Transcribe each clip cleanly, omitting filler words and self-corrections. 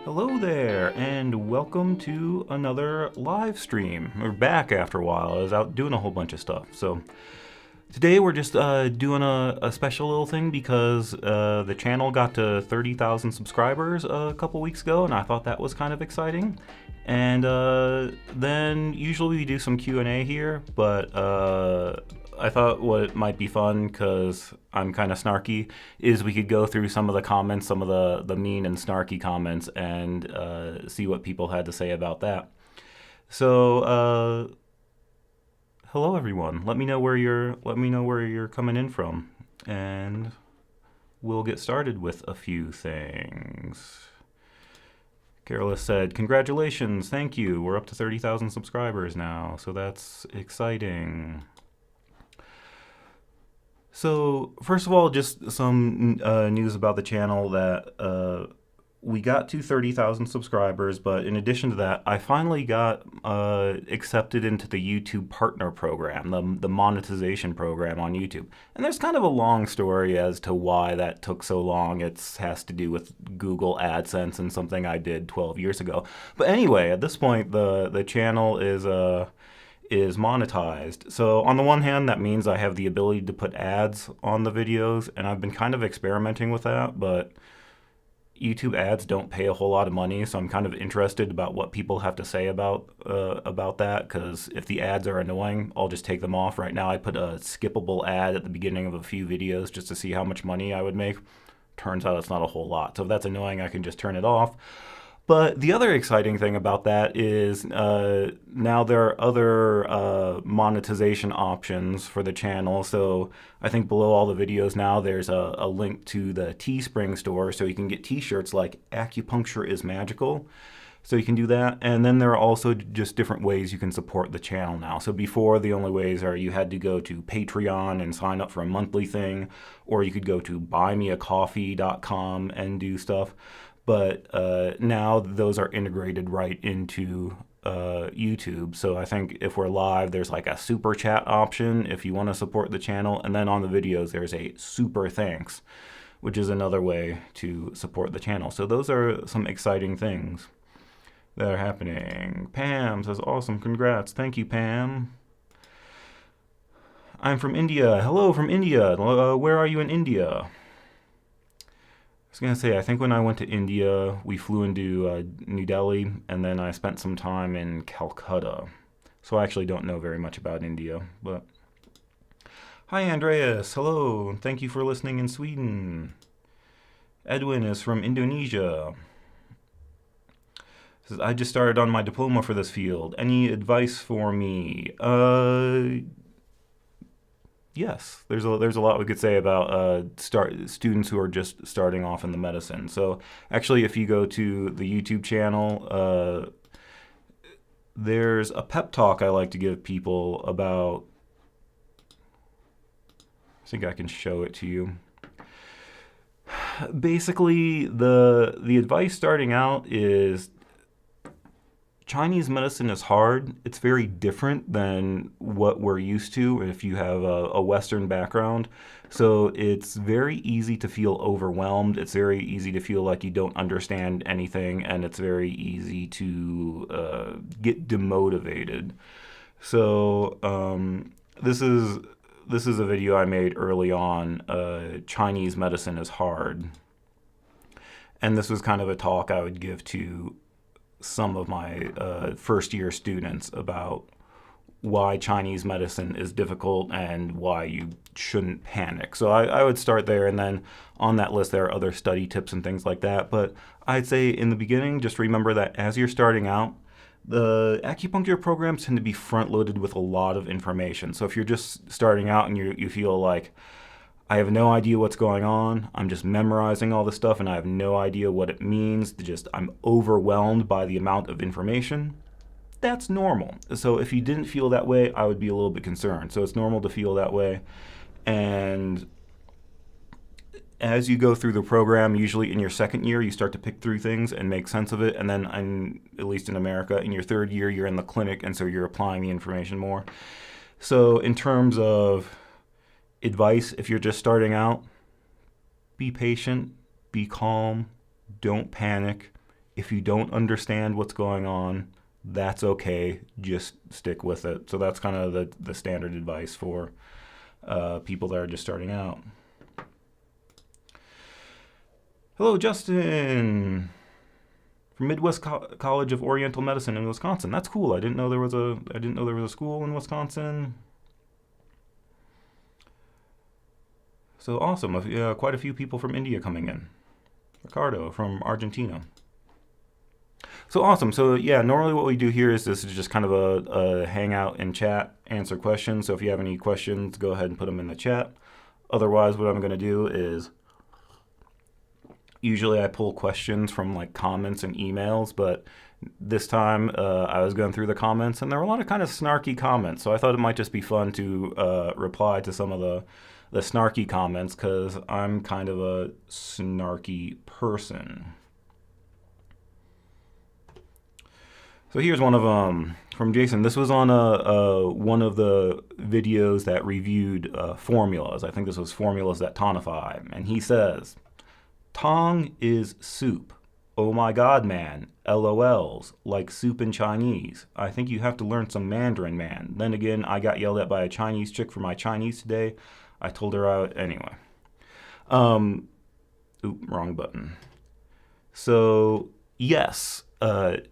Hello there, and welcome to another live stream. We're back after a while. I was out doing a whole bunch of stuff. So today we're just doing a special little thing because the channel got to 30,000 subscribers a couple weeks ago, and I thought that was kind of exciting. And then usually we do some Q&A here, but I thought what might be fun, because I'm kind of snarky, is we could go through some of the comments, some of the mean and snarky comments, and see what people had to say about that. So, hello everyone. Let me know where you're coming in from, and we'll get started with a few things. Carolus said, "Congratulations, thank you. We're up to 30,000 subscribers now, so that's exciting." So, first of all, just some news about the channel that we got to 30,000 subscribers, but in addition to that, I finally got accepted into the YouTube Partner Program, the monetization program on YouTube. And there's kind of a long story as to why that took so long. It has to do with Google AdSense and something I did 12 years ago. But anyway, at this point, the channel is monetized. So on the one hand, that means I have the ability to put ads on the videos, and I've been kind of experimenting with that, but YouTube ads don't pay a whole lot of money, so I'm kind of interested about what people have to say about that, because if the ads are annoying, I'll just take them off. Right now I put a skippable ad at the beginning of a few videos just to see how much money I would make. Turns out it's not a whole lot, so if that's annoying, I can just turn it off. But the other exciting thing about that is now there are other monetization options for the channel. So I think below all the videos now there's a link to the Teespring store, so you can get t-shirts like "Acupuncture is Magical." So you can do that. And then there are also just different ways you can support the channel now. So before, the only ways are you had to go to Patreon and sign up for a monthly thing, or you could go to buymeacoffee.com and do stuff. But now those are integrated right into YouTube. So I think if we're live, there's like a super chat option if you want to support the channel. And then on the videos, there's a super thanks, which is another way to support the channel. So those are some exciting things that are happening. Pam says, "Awesome, congrats." Thank you, Pam. "I'm from India." Hello from India. Where are you in India? I was going to say, I think when I went to India, we flew into New Delhi, and then I spent some time in Calcutta. So I actually don't know very much about India, but... Hi, Andreas. Hello. Thank you for listening in Sweden. Edwin is from Indonesia. Says, "I just started on my diploma for this field. Any advice for me?" Yes, there's a lot we could say about students who are just starting off in the medicine. So actually, if you go to the YouTube channel, there's a pep talk I like to give people about. I think I can show it to you. Basically, the advice starting out is Chinese medicine is hard. It's very different than what we're used to if you have a Western background. So it's very easy to feel overwhelmed. It's very easy to feel like you don't understand anything, and it's very easy to get demotivated. So this is a video I made early on. Chinese medicine is hard. And this was kind of a talk I would give to some of my first-year students about why Chinese medicine is difficult and why you shouldn't panic. So I would start there, and then on that list there are other study tips and things like that. But I'd say in the beginning, just remember that as you're starting out, the acupuncture programs tend to be front-loaded with a lot of information. So if you're just starting out and you feel like, I have no idea what's going on, I'm just memorizing all this stuff and I have no idea what it means, I'm overwhelmed by the amount of information, that's normal. So if you didn't feel that way, I would be a little bit concerned. So it's normal to feel that way. And as you go through the program, usually in your second year, you start to pick through things and make sense of it. And then, at least in America, in your third year, you're in the clinic, and so you're applying the information more. So in terms of advice, if you're just starting out, be patient, be calm, don't panic. If you don't understand what's going on, that's okay. Just stick with it. So that's kind of the standard advice for people that are just starting out. Hello, Justin from Midwest College of Oriental Medicine in Wisconsin. That's cool. I didn't know there was a school in Wisconsin. So awesome. Quite a few people from India coming in. Ricardo from Argentina. So awesome. So yeah, normally what we do here is this is just kind of a hangout and chat, answer questions. So if you have any questions, go ahead and put them in the chat. Otherwise, what I'm going to do is usually I pull questions from like comments and emails, but this time I was going through the comments and there were a lot of kind of snarky comments. So I thought it might just be fun to reply to some of the snarky comments because I'm kind of a snarky person. So here's one of them from Jason. This was on one of the videos that reviewed formulas. I think this was formulas that tonify. And he says, Tong is soup. Oh my god, man. LOLs. Like soup in Chinese. I think you have to learn some Mandarin, man. Then again, I got yelled at by a Chinese chick for my Chinese today. I told her anyway. Wrong button. So, yes.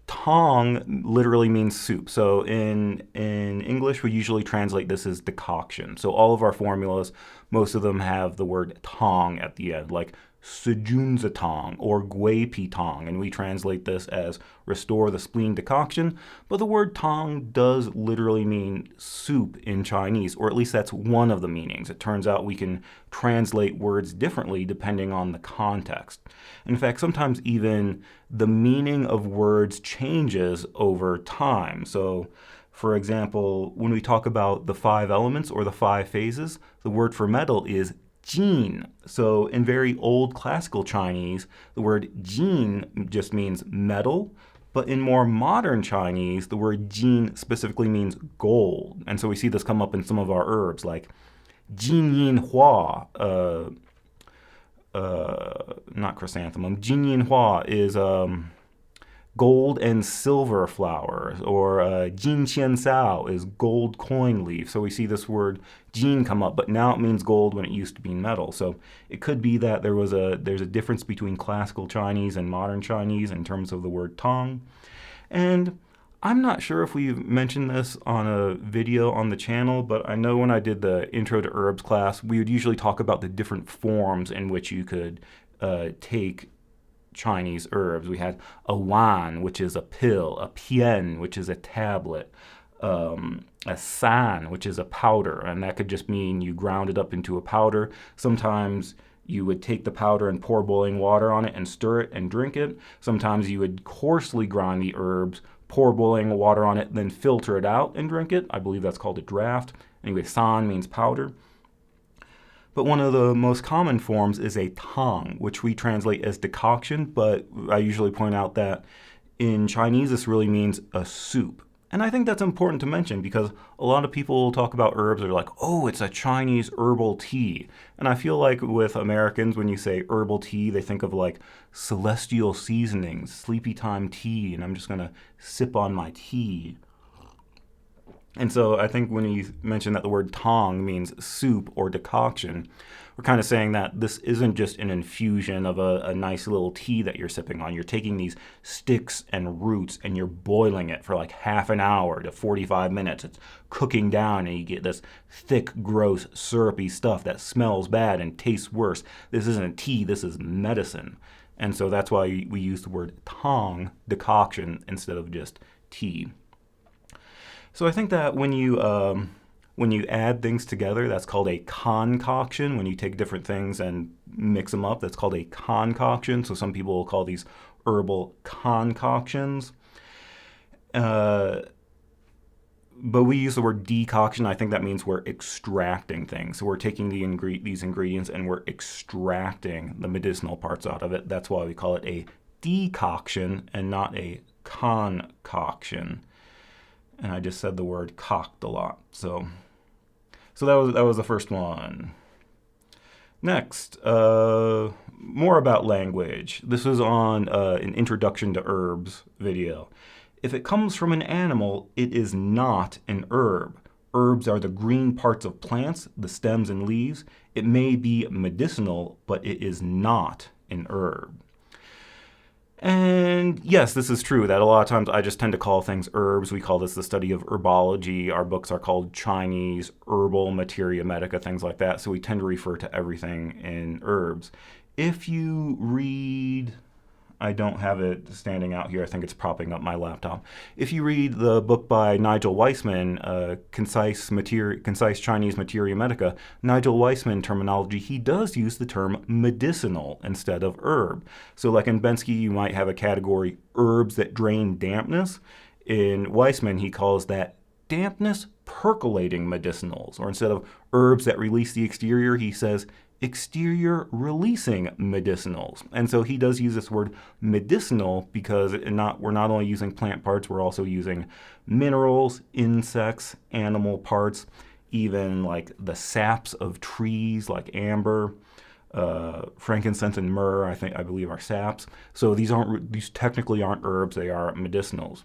Tong literally means soup. So in English, we usually translate this as decoction. So all of our formulas, most of them have the word tong at the end, like sujunzatong or guipitong, and we translate this as restore the spleen decoction. But the word tong does literally mean soup in Chinese, or at least that's one of the meanings. It turns out we can translate words differently depending on the context. In fact, sometimes even the meaning of words changes over time. So, for example, when we talk about the 5 elements or the 5 phases, the word for metal is Jin. So in very old classical Chinese, the word Jin just means metal, but in more modern Chinese, the word Jin specifically means gold. And so we see this come up in some of our herbs, like Jin Yin Hua, not chrysanthemum. Jin Yin Hua is gold and silver flowers, or Jin Qian Sao is gold coin leaf. So we see this word Jin come up, but now it means gold when it used to be metal. So it could be that there's a difference between classical Chinese and modern Chinese in terms of the word tong. And I'm not sure if we've mentioned this on a video on the channel, but I know when I did the Intro to Herbs class, we would usually talk about the different forms in which you could take Chinese herbs. We had a wan, which is a pill, a pian, which is a tablet, a san, which is a powder, and that could just mean you ground it up into a powder. Sometimes you would take the powder and pour boiling water on it and stir it and drink it. Sometimes you would coarsely grind the herbs, pour boiling water on it, then filter it out and drink it. I believe that's called a draft. Anyway, san means powder. But one of the most common forms is a tong, which we translate as decoction, but I usually point out that in Chinese this really means a soup. And I think that's important to mention because a lot of people talk about herbs, they're like, oh, it's a Chinese herbal tea. And I feel like with Americans, when you say herbal tea, they think of like celestial seasonings, sleepy time tea, and I'm just going to sip on my tea. And so I think when you mention that the word tong means soup or decoction, we're kind of saying that this isn't just an infusion of a nice little tea that you're sipping on. You're taking these sticks and roots and you're boiling it for like half an hour to 45 minutes. It's cooking down and you get this thick, gross, syrupy stuff that smells bad and tastes worse. This isn't tea, this is medicine. And so that's why we use the word tong, decoction, instead of just tea. So I think that when you add things together, that's called a concoction. When you take different things and mix them up, that's called a concoction. So some people will call these herbal concoctions. But we use the word decoction. I think that means we're extracting things. So we're taking these ingredients and we're extracting the medicinal parts out of it. That's why we call it a decoction and not a concoction. And I just said the word cocked a lot. So that was the first one. Next, more about language. This is on an Introduction to Herbs video. If it comes from an animal, it is not an herb. Herbs are the green parts of plants, the stems and leaves. It may be medicinal, but it is not an herb. And yes, this is true that a lot of times I just tend to call things herbs. We call this the study of herbology. Our books are called Chinese, herbal, materia medica, things like that. So we tend to refer to everything in herbs. If you read, I don't have it standing out here. I think it's propping up my laptop. If you read the book by Nigel Weissman, Concise Chinese Materia Medica, Nigel Weissman terminology, he does use the term medicinal instead of herb. So like in Bensky, you might have a category herbs that drain dampness. In Weissman, he calls that dampness percolating medicinals. Or instead of herbs that release the exterior, he says exterior releasing medicinals. And so he does use this word medicinal because we're not only using plant parts, we're also using minerals, insects, animal parts, even like the saps of trees like amber, frankincense and myrrh, I believe are saps. So these technically aren't herbs, they are medicinals.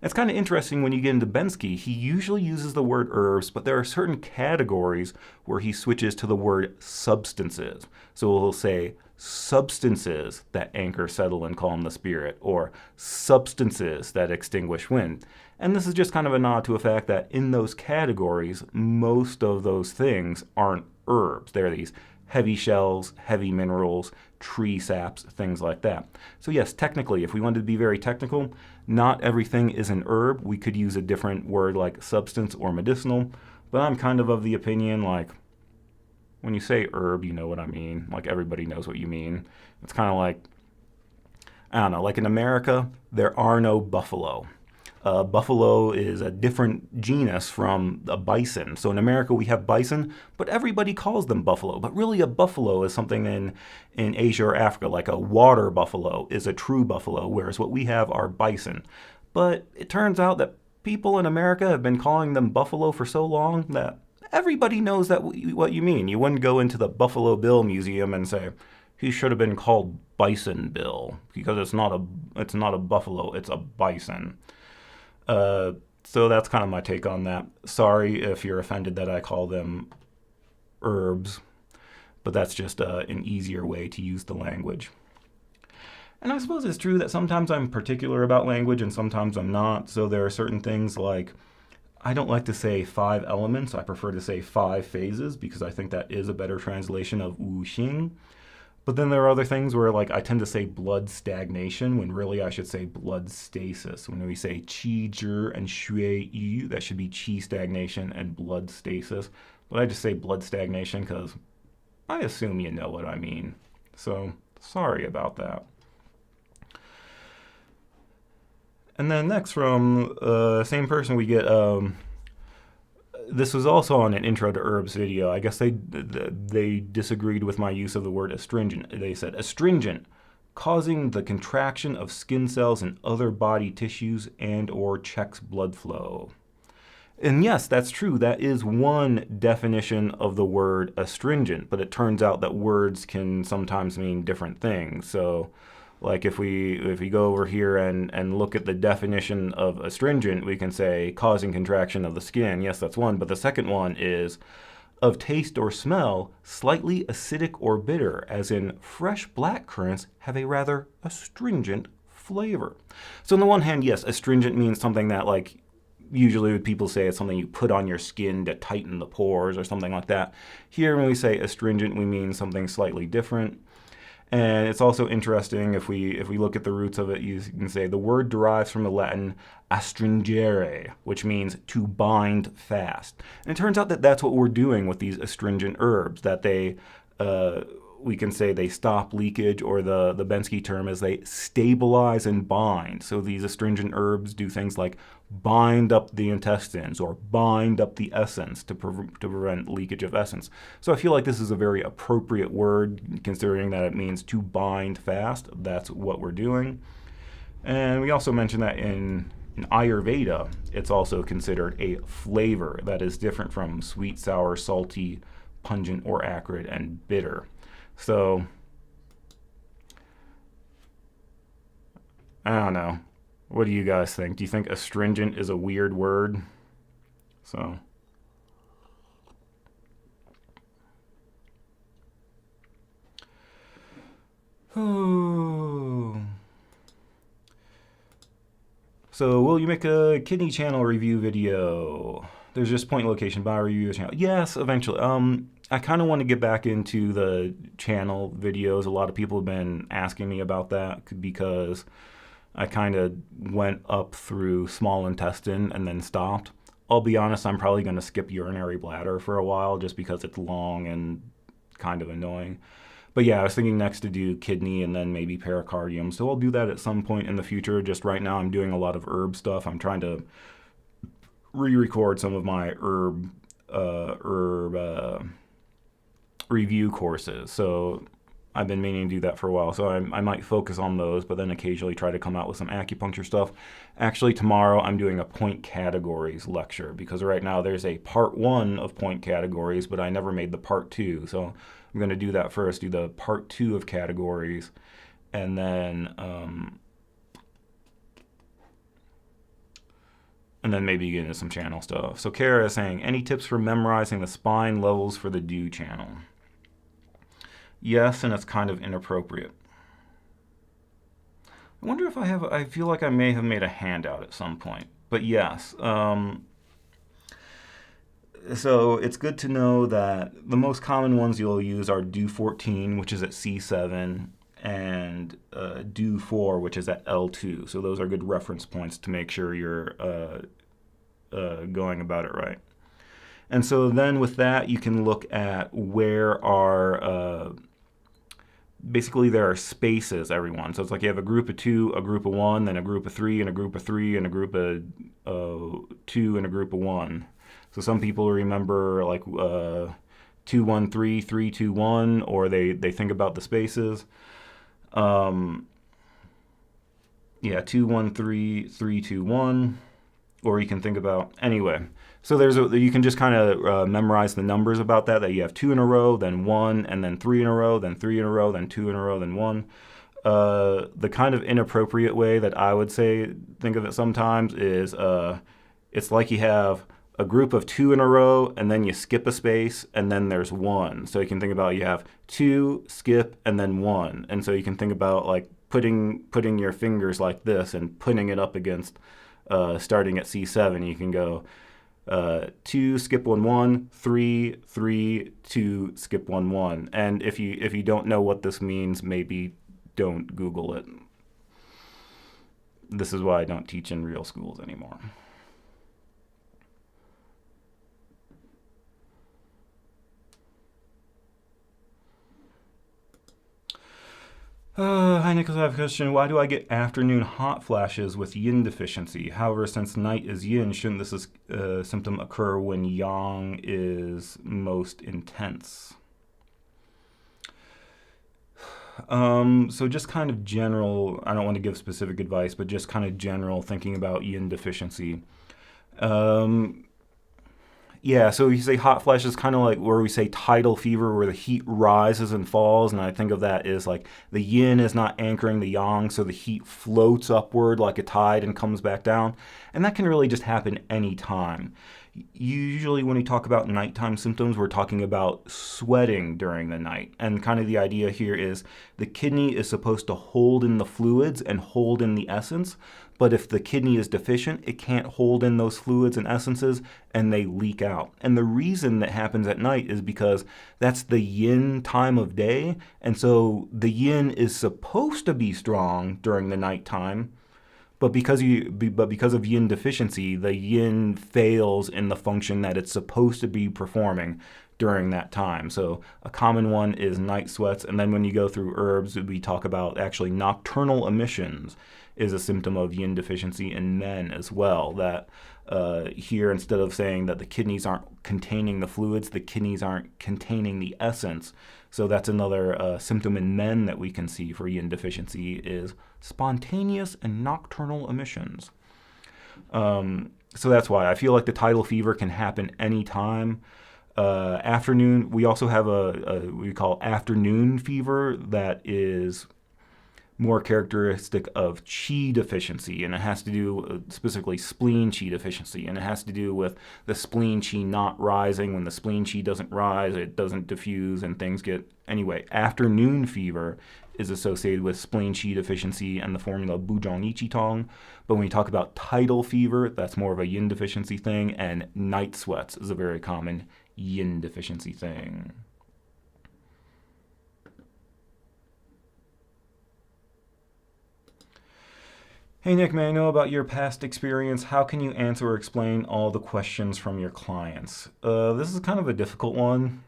It's kind of interesting when you get into Bensky, he usually uses the word herbs, but there are certain categories where he switches to the word substances. So he'll say substances that anchor, settle, and calm the spirit, or substances that extinguish wind. And this is just kind of a nod to the fact that in those categories, most of those things aren't herbs. They're these heavy shells, heavy minerals, tree saps, things like that. So yes, technically, if we wanted to be very technical, not everything is an herb. We could use a different word like substance or medicinal, but I'm kind of the opinion, like, when you say herb, you know what I mean. Like, everybody knows what you mean. It's kind of like, I don't know, like in America, there are no buffalo. Buffalo is a different genus from a bison. So in America we have bison, but everybody calls them buffalo. But really a buffalo is something in Asia or Africa, like a water buffalo is a true buffalo, whereas what we have are bison. But it turns out that people in America have been calling them buffalo for so long that everybody knows that what you mean. You wouldn't go into the Buffalo Bill Museum and say, he should have been called Bison Bill, because it's not a buffalo, it's a bison. So that's kind of my take on that. Sorry if you're offended that I call them herbs, but that's just an easier way to use the language. And I suppose it's true that sometimes I'm particular about language and sometimes I'm not. So there are certain things like, I don't like to say 5 elements. I prefer to say 5 phases because I think that is a better translation of Wu Xing. But then there are other things where, like, I tend to say blood stagnation when really I should say blood stasis. When we say qi zhi and xue yu, that should be qi stagnation and blood stasis. But I just say blood stagnation because I assume you know what I mean. So sorry about that. And then next from the same person we get, this was also on an Intro to Herbs video. I guess they disagreed with my use of the word astringent. They said, astringent, causing the contraction of skin cells and other body tissues and or checks blood flow. And yes, that's true. That is one definition of the word astringent, but it turns out that words can sometimes mean different things. So like if we go over here and look at the definition of astringent, we can say causing contraction of the skin. Yes, that's one. But the second one is of taste or smell, slightly acidic or bitter, as in fresh black currants have a rather astringent flavor. So on the one hand, yes, astringent means something that, like, usually people say it's something you put on your skin to tighten the pores or something like that. Here, when we say astringent, we mean something slightly different. And it's also interesting, if we look at the roots of it, you can say the word derives from the Latin astringere, which means to bind fast. And it turns out that that's what we're doing with these astringent herbs, that we can say they stop leakage, or the Bensky term is they stabilize and bind. So these astringent herbs do things like bind up the intestines or bind up the essence to prevent leakage of essence. So I feel like this is a very appropriate word, considering that it means to bind fast. That's what we're doing. And we also mentioned that in Ayurveda, it's also considered a flavor that is different from sweet, sour, salty, pungent or acrid and bitter. So I don't know. What do you guys think? Do you think astringent is a weird word? So So will you make a kidney channel review video? There's just point location by review channel. Yes, eventually. I kind of want to get back into the channel videos. A lot of people have been asking me about that because I kind of went up through small intestine and then stopped. I'll be honest, I'm probably going to skip urinary bladder for a while just because it's long and kind of annoying. But yeah, I was thinking next to do kidney and then maybe pericardium. So I'll do that at some point in the future. Just right now, I'm doing a lot of herb stuff. I'm trying to re-record some of my herb review courses. So I've been meaning to do that for a while. So I might focus on those, but then occasionally try to come out with some acupuncture stuff. Actually, tomorrow I'm doing a point categories lecture because right now there's a part 1 of point categories, but I never made the part 2. So I'm going to do that first, do the part 2 of categories, and then maybe get into some channel stuff. So Kara is saying, any tips for memorizing the spine levels for the do channel? Yes, and it's kind of inappropriate. I wonder if I feel like I may have made a handout at some point, but yes. So it's good to know that the most common ones you'll use are do 14, which is at C7, and do 4, which is at L2. So those are good reference points to make sure you're going about it right. And so then with that, you can look at where are, basically there are spaces, everyone. So it's like you have a group of 2, a group of 1, then a group of 3, and a group of 3, and a group of 2, and a group of 1. So some people remember like 2, 1, 3, 3, 2, 1, or they think about the spaces. Yeah, 2, 1, 3, 3, 2, 1, or you can think about, anyway. So you can just kind of memorize the numbers about that you have 2 in a row, then 1, and then 3 in a row, then 3 in a row, then 2 in a row, then 1. The kind of inappropriate way that I would say, think of it sometimes is it's like you have a group of 2 in a row, and then you skip a space, and then there's 1. So you can think about you have 2, skip, and then 1. And so you can think about like putting your fingers like this and putting it up against, starting at C7. You can go 2, skip 1, 1, 3, 3, 2, skip 1, 1. And if you don't know what this means, maybe don't Google it. This is why I don't teach in real schools anymore. Hi Nicholas, I have a question. Why do I get afternoon hot flashes with yin deficiency? However, since night is yin, shouldn't this symptom occur when yang is most intense? So just kind of general, I don't want to give specific advice, but just kind of general thinking about yin deficiency. Yeah, so you say hot flashes, kind of like where we say tidal fever, where the heat rises and falls, and I think of that as like the yin is not anchoring the yang, so the heat floats upward like a tide and comes back down, and that can really just happen any time. Usually when we talk about nighttime symptoms, we're talking about sweating during the night, and kind of the idea here is the kidney is supposed to hold in the fluids and hold in the essence, but if the kidney is deficient, it can't hold in those fluids and essences, and they leak out. And the reason that happens at night is because that's the yin time of day, and so the yin is supposed to be strong during the nighttime, but because of yin deficiency, the yin fails in the function that it's supposed to be performing during that time. So a common one is night sweats, and then when you go through herbs, we talk about actually nocturnal emissions is a symptom of yin deficiency in men as well. That here, instead of saying that the kidneys aren't containing the fluids, the kidneys aren't containing the essence. So that's another symptom in men that we can see for yin deficiency is spontaneous and nocturnal emissions. So that's why I feel like the tidal fever can happen anytime. Afternoon, we also have we call afternoon fever that is more characteristic of qi deficiency, and it has to do specifically spleen qi deficiency, and it has to do with the spleen qi not rising. When the spleen qi doesn't rise, it doesn't diffuse, and things get anyway. Afternoon fever is associated with spleen qi deficiency and the formula bujong ichi tong. But when we talk about tidal fever, that's more of a yin deficiency thing, and night sweats is a very common yin deficiency thing. Hey Nick, may I know about your past experience? How can you answer or explain all the questions from your clients? This is kind of a difficult one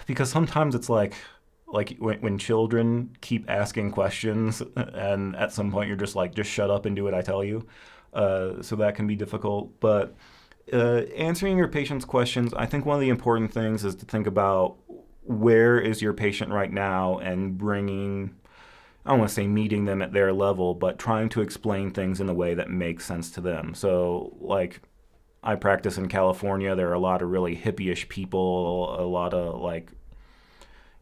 because sometimes it's like when children keep asking questions and at some point you're just like, just shut up and do what I tell you. So that can be difficult. But answering your patient's questions, I think one of the important things is to think about where is your patient right now and bringing, I don't want to say meeting them at their level, but trying to explain things in a way that makes sense to them. So, like, I practice in California. There are a lot of really hippie-ish people, a lot of, like,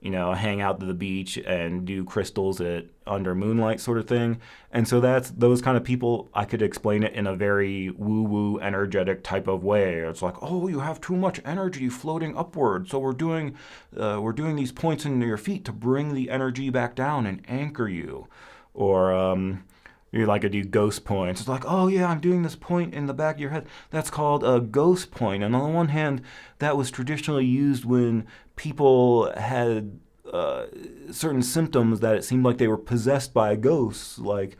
hang out to the beach and do crystals under moonlight sort of thing. And so that's those kind of people, I could explain it in a very woo-woo, energetic type of way. It's like, oh, you have too much energy floating upward. So we're doing these points in your feet to bring the energy back down and anchor you. Or you like to do ghost points. It's like, oh yeah, I'm doing this point in the back of your head. That's called a ghost point. And on the one hand, that was traditionally used when people had certain symptoms that it seemed like they were possessed by ghosts, like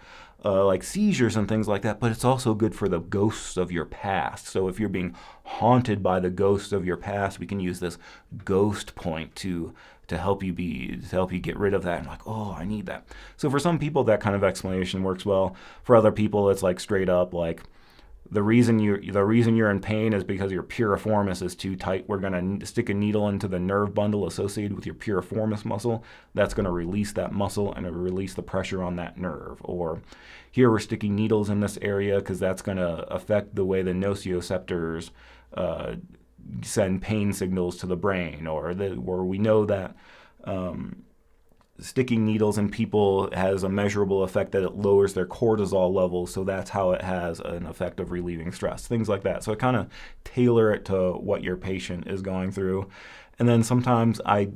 seizures and things like that. But it's also good for the ghosts of your past. So if you're being haunted by the ghosts of your past, we can use this ghost point to help you get rid of that. And like, oh, I need that. So for some people, that kind of explanation works well. For other people, it's like straight up like, the reason you're in pain is because your piriformis is too tight. We're going to stick a needle into the nerve bundle associated with your piriformis muscle. That's going to release that muscle and it'll release the pressure on that nerve. Or here we're sticking needles in this area because that's going to affect the way the nociceptors send pain signals to the brain. Or we know that sticking needles in people has a measurable effect that it lowers their cortisol levels, so that's how it has an effect of relieving stress, things like that. So I kind of tailor it to what your patient is going through. And then sometimes I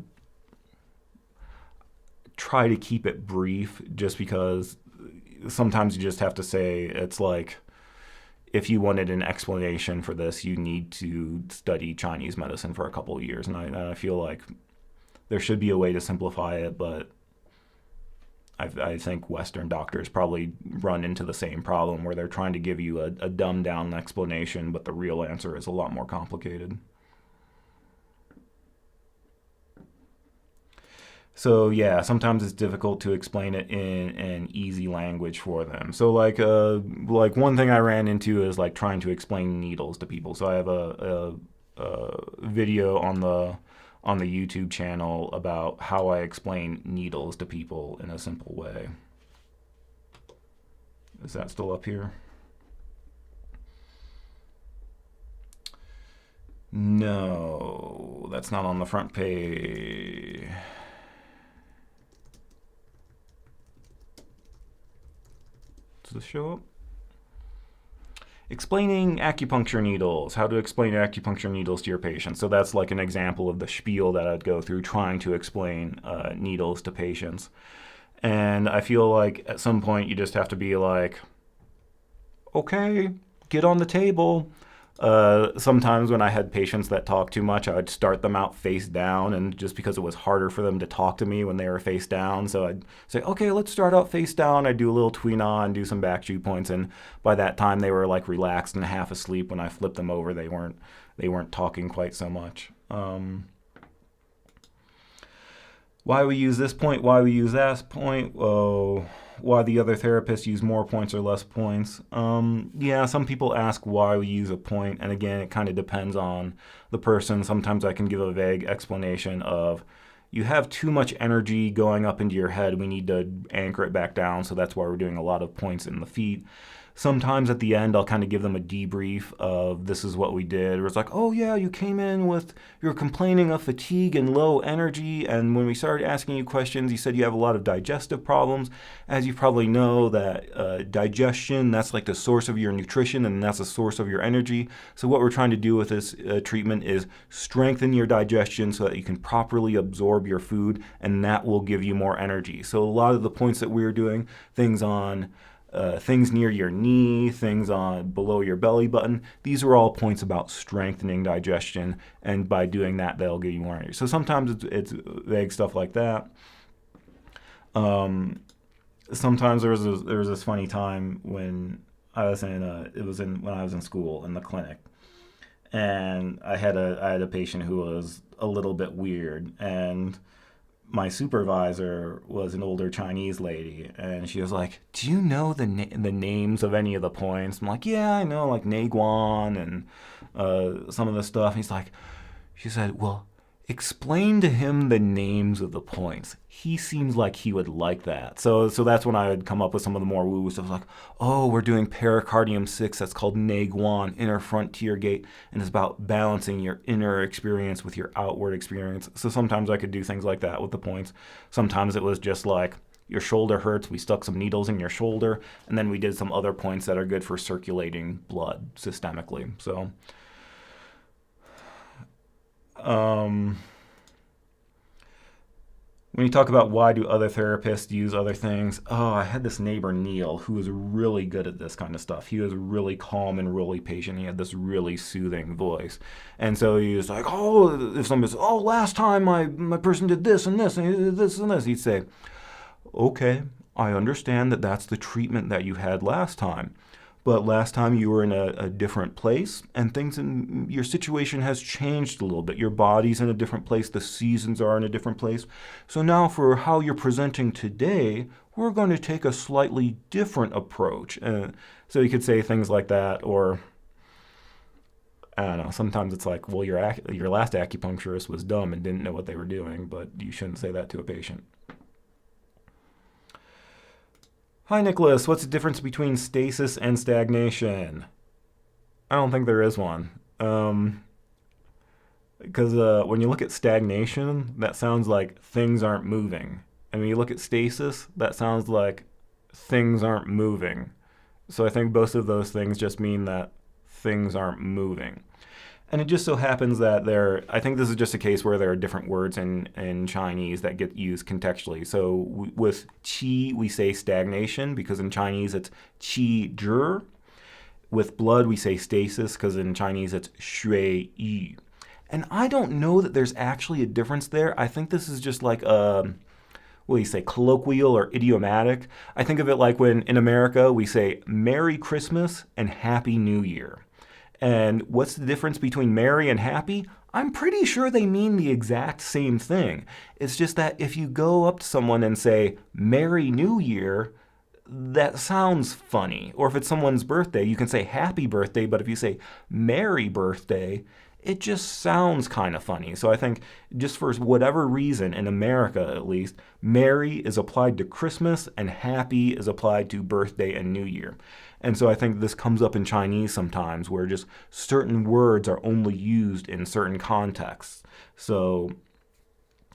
try to keep it brief just because sometimes you just have to say, it's like, if you wanted an explanation for this, you need to study Chinese medicine for a couple of years. And I feel like there should be a way to simplify it, but I think Western doctors probably run into the same problem where they're trying to give you a dumbed down explanation, but the real answer is a lot more complicated. So yeah, sometimes it's difficult to explain it in an easy language for them. So like one thing I ran into is like trying to explain needles to people. So I have a video on the YouTube channel about how I explain needles to people in a simple way. Is that still up here? No, that's not on the front page. Does this show up? Explaining acupuncture needles, how to explain acupuncture needles to your patients. So that's like an example of the spiel that I'd go through trying to explain needles to patients. And I feel like at some point you just have to be like, okay, get on the table. Sometimes when I had patients that talked too much, I would start them out face down, and just because it was harder for them to talk to me when they were face down, so I'd say, okay, let's start out face down. I'd do a little Tuina and do some back chew points, and by that time they were like relaxed and half asleep. When I flipped them over, they weren't talking quite so much. Why we use this point, why we use that point, why the other therapists use more points or less points. Yeah, some people ask why we use a point, and again, it kind of depends on the person. Sometimes I can give a vague explanation of, you have too much energy going up into your head, we need to anchor it back down, so that's why we're doing a lot of points in the feet. Sometimes at the end, I'll kind of give them a debrief of this is what we did. Where it's like, oh yeah, you came in with, you're complaining of fatigue and low energy. And when we started asking you questions, you said you have a lot of digestive problems. As you probably know, that digestion, that's like the source of your nutrition and that's the source of your energy. So what we're trying to do with this treatment is strengthen your digestion so that you can properly absorb your food, and that will give you more energy. So a lot of the points that we're doing, things near your knee, things on below your belly button. These are all points about strengthening digestion, and by doing that, they'll give you more energy. So sometimes it's vague stuff like that. Sometimes there was this funny time when I was when I was in school in the clinic, and I had a patient who was a little bit weird, and my supervisor was an older Chinese lady, and she was like, "Do you know the names of any of the points?" I'm like, "Yeah, I know, like Naguan and some of the stuff." And she said, "Well, explain to him the names of the points. He seems like he would like that." So that's when I would come up with some of the more woo stuff, like, "Oh, we're doing pericardium 6. That's called Naguan, inner frontier gate, and it's about balancing your inner experience with your outward experience." So sometimes I could do things like that with the points. Sometimes it was just like, your shoulder hurts, we stuck some needles in your shoulder, and then we did some other points that are good for circulating blood systemically. So when you talk about why do other therapists use other things, I had this neighbor, Neil, who was really good at this kind of stuff. He was really calm and really patient. He had this really soothing voice. And so he was like, if somebody says, last time my person did this and this and he did this and this, he'd say, "Okay, I understand that that's the treatment that you had last time. But last time you were in a different place, and things in your situation has changed a little bit. Your body's in a different place, the seasons are in a different place. So now for how you're presenting today, we're going to take a slightly different approach." So you could say things like that, or I don't know, sometimes it's like, well, your last acupuncturist was dumb and didn't know what they were doing, but you shouldn't say that to a patient. "Hi, Nicholas. What's the difference between stasis and stagnation?" I don't think there is one. Because when you look at stagnation, that sounds like things aren't moving. And when you look at stasis, that sounds like things aren't moving. So I think both of those things just mean that things aren't moving. And it just so happens that I think this is just a case where there are different words in Chinese that get used contextually. So with qi, we say stagnation because in Chinese it's qi zhi. With blood, we say stasis because in Chinese it's shui yi. And I don't know that there's actually a difference there. I think this is just like colloquial or idiomatic. I think of it like when in America we say Merry Christmas and Happy New Year. And what's the difference between merry and happy? I'm pretty sure they mean the exact same thing. It's just that if you go up to someone and say, "Merry New Year," that sounds funny. Or if it's someone's birthday, you can say happy birthday, but if you say merry birthday, it just sounds kind of funny. So I think just for whatever reason, in America at least, merry is applied to Christmas and happy is applied to birthday and New Year. And so I think this comes up in Chinese sometimes where just certain words are only used in certain contexts. So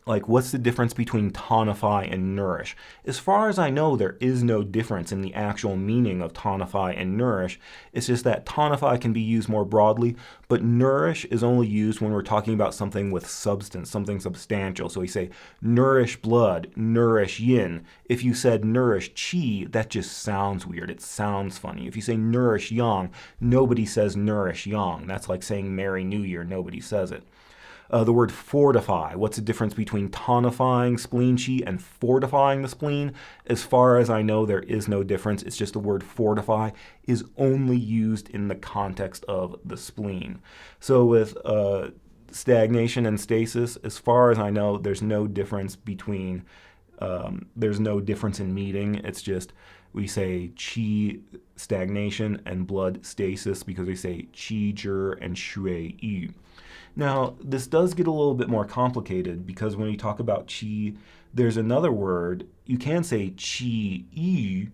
like, what's the difference between tonify and nourish? As far as I know, there is no difference in the actual meaning of tonify and nourish. It's just that tonify can be used more broadly, but nourish is only used when we're talking about something with substance, something substantial. So we say nourish blood, nourish yin. If you said nourish qi, that just sounds weird. It sounds funny. If you say nourish yang, nobody says nourish yang. That's like saying Merry New Year. Nobody says it. The word fortify. What's the difference between tonifying spleen qi and fortifying the spleen? As far as I know, there is no difference. It's just the word fortify is only used in the context of the spleen. So with stagnation and stasis, as far as I know, there's no difference between, there's no difference in meaning. It's just we say qi stagnation and blood stasis because we say qi zhi and shui yi. Now, this does get a little bit more complicated because when you talk about qi, there's another word. You can say qi yi,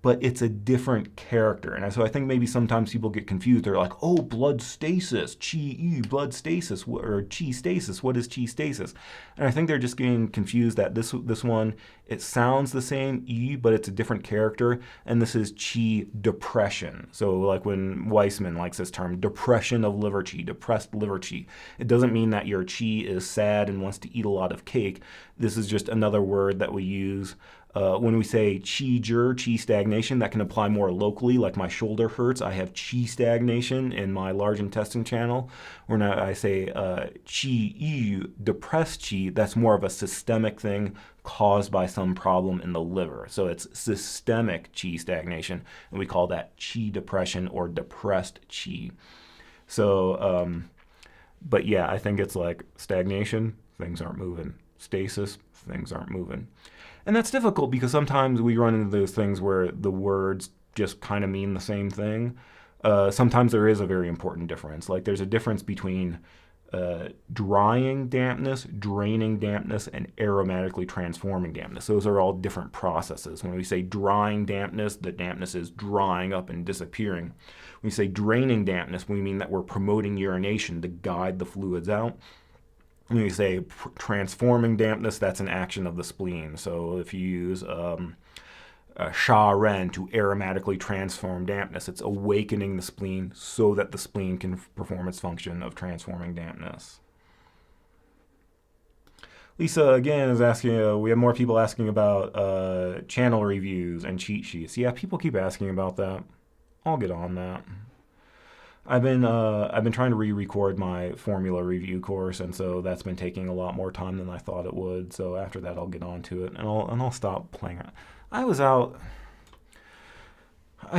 but it's a different character. And so I think maybe sometimes people get confused. They're like, oh, blood stasis, chi, blood stasis, or chi stasis. What is chi stasis? And I think they're just getting confused that this one, it sounds the same, but it's a different character. And this is chi depression. So like when Weissman likes this term, depression of liver chi, depressed liver chi. It doesn't mean that your chi is sad and wants to eat a lot of cake. This is just another word that we use when we say chi stagnation. That can apply more locally, like my shoulder hurts. I have chi stagnation in my large intestine channel. When I say depressed chi, that's more of a systemic thing caused by some problem in the liver. So it's systemic chi stagnation, and we call that chi depression or depressed chi. So, but yeah, I think it's like stagnation, things aren't moving. Stasis, things aren't moving. And that's difficult because sometimes we run into those things where the words just kind of mean the same thing. Sometimes there is a very important difference. Like there's a difference between drying dampness, draining dampness, and aromatically transforming dampness. Those are all different processes. When we say drying dampness, the dampness is drying up and disappearing. When we say draining dampness, we mean that we're promoting urination to guide the fluids out. When you say transforming dampness, that's an action of the spleen. So if you use Sha Ren to aromatically transform dampness, it's awakening the spleen so that the spleen can perform its function of transforming dampness. Lisa, again, is asking, we have more people asking about channel reviews and cheat sheets. Yeah, people keep asking about that. I'll get on that. I've been trying to re-record my formula review course, and so that's been taking a lot more time than I thought it would. So after that, I'll get on to it, and I'll stop playing it. I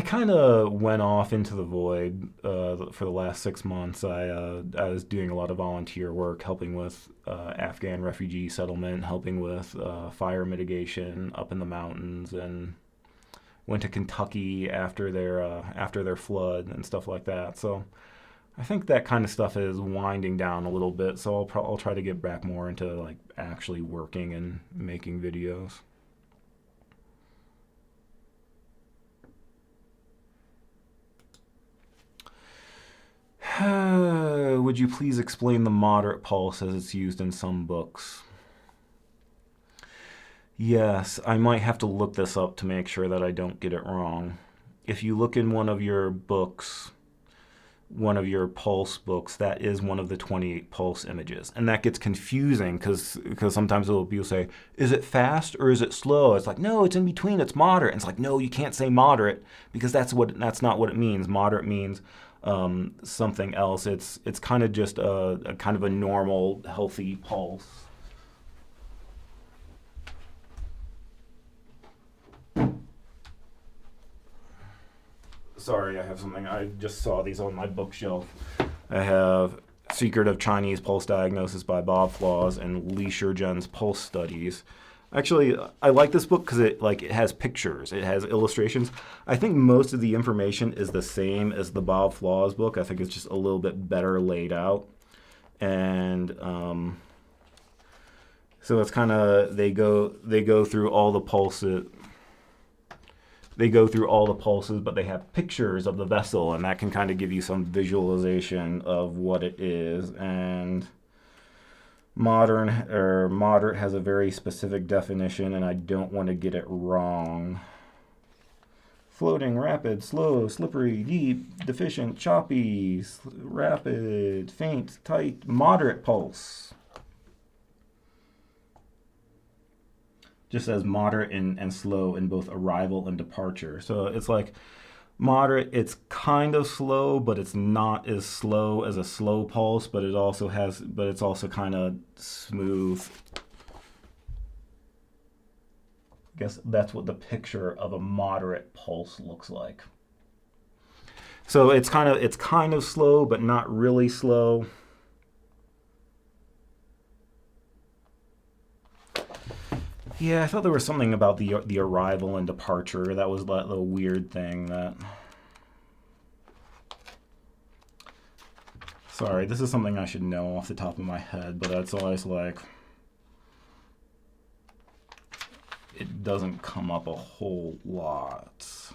kind of went off into the void for the last 6 months. I was doing a lot of volunteer work, helping with Afghan refugee settlement, helping with fire mitigation up in the mountains, and went to Kentucky after their flood and stuff like that. So I think that kind of stuff is winding down a little bit. So I'll try to get back more into like actually working and making videos. Would you please explain the moderate pulse as it's used in some books? Yes, I might have to look this up to make sure that I don't get it wrong. If you look in one of your books, one of your pulse books, that is one of the 28 pulse images. And that gets confusing because sometimes people say, is it fast or is it slow? It's like, no, it's in between, it's moderate. And it's like, no, you can't say moderate because that's not what it means. Moderate means something else. It's kind of just a kind of a normal, healthy pulse. Sorry, I have something. I just saw these on my bookshelf. I have Secret of Chinese Pulse Diagnosis by Bob Flaws and Li Shizhen's Pulse Studies. Actually, I like this book because it has pictures. It has illustrations. I think most of the information is the same as the Bob Flaws book. I think it's just a little bit better laid out. And so it's kind of, they go through all the pulses. They go through all the pulses, but they have pictures of the vessel, and that can kind of give you some visualization of what it is. And moderate has a very specific definition, and I don't want to get it wrong. Floating, rapid, slow, slippery, deep, deficient, choppy, rapid, faint, tight, moderate pulse. Just says moderate and slow in both arrival and departure. So it's like moderate, it's kind of slow, but it's not as slow as a slow pulse, but it's also kind of smooth. I guess that's what the picture of a moderate pulse looks like. So it's kind of slow, but not really slow. Yeah, I thought there was something about the arrival and departure. That was that little weird thing that... Sorry, this is something I should know off the top of my head, but it's always like... It doesn't come up a whole lot.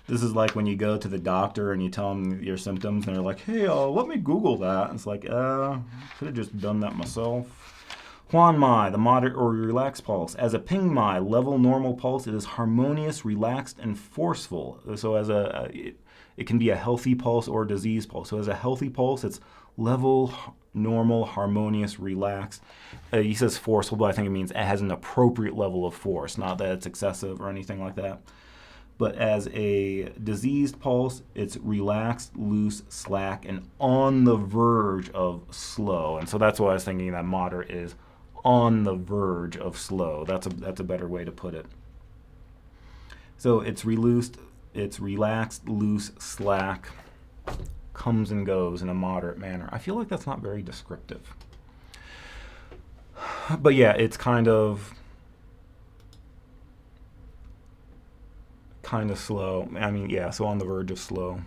This is like when you go to the doctor and you tell them your symptoms, and they're like, hey, let me Google that. And it's like, could have just done that myself. Huan Mai, the moderate or relaxed pulse. As a Ping Mai, level normal pulse, it is harmonious, relaxed, and forceful. So as it can be a healthy pulse or a disease pulse. So as a healthy pulse, it's level, normal, harmonious, relaxed. He says forceful, but I think it means it has an appropriate level of force, not that it's excessive or anything like that. But as a diseased pulse, it's relaxed, loose, slack, and on the verge of slow. And so that's why I was thinking that moderate is on the verge of slow. That's a better way to put it. So it's relaxed, loose, slack, comes and goes in a moderate manner. I feel like that's not very descriptive. But yeah, it's kind of slow. I mean, yeah, so on the verge of slow.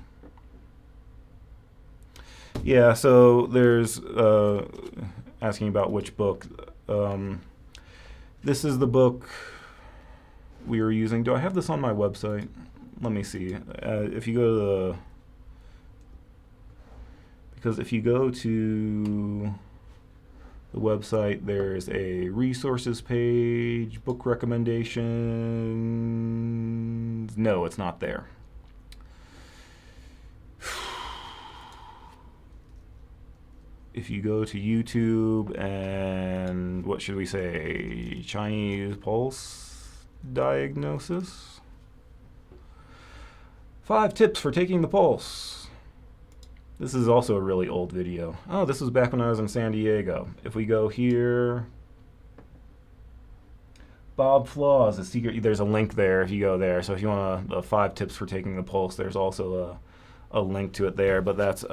Yeah, so there's asking about which book. This is the book we were using. Do I have this on my website? Let me see. If you go to because if you go to the website, there's a resources page, book recommendations. No, it's not there. If you go to YouTube and what should we say, Chinese pulse diagnosis. 5 tips for taking the pulse. This is also a really old video. Oh, this was back when I was in San Diego. If we go here, Bob Flaws, a secret. There's a link there if you go there. So if you want the 5 tips for taking the pulse, there's also a link to it there. But that's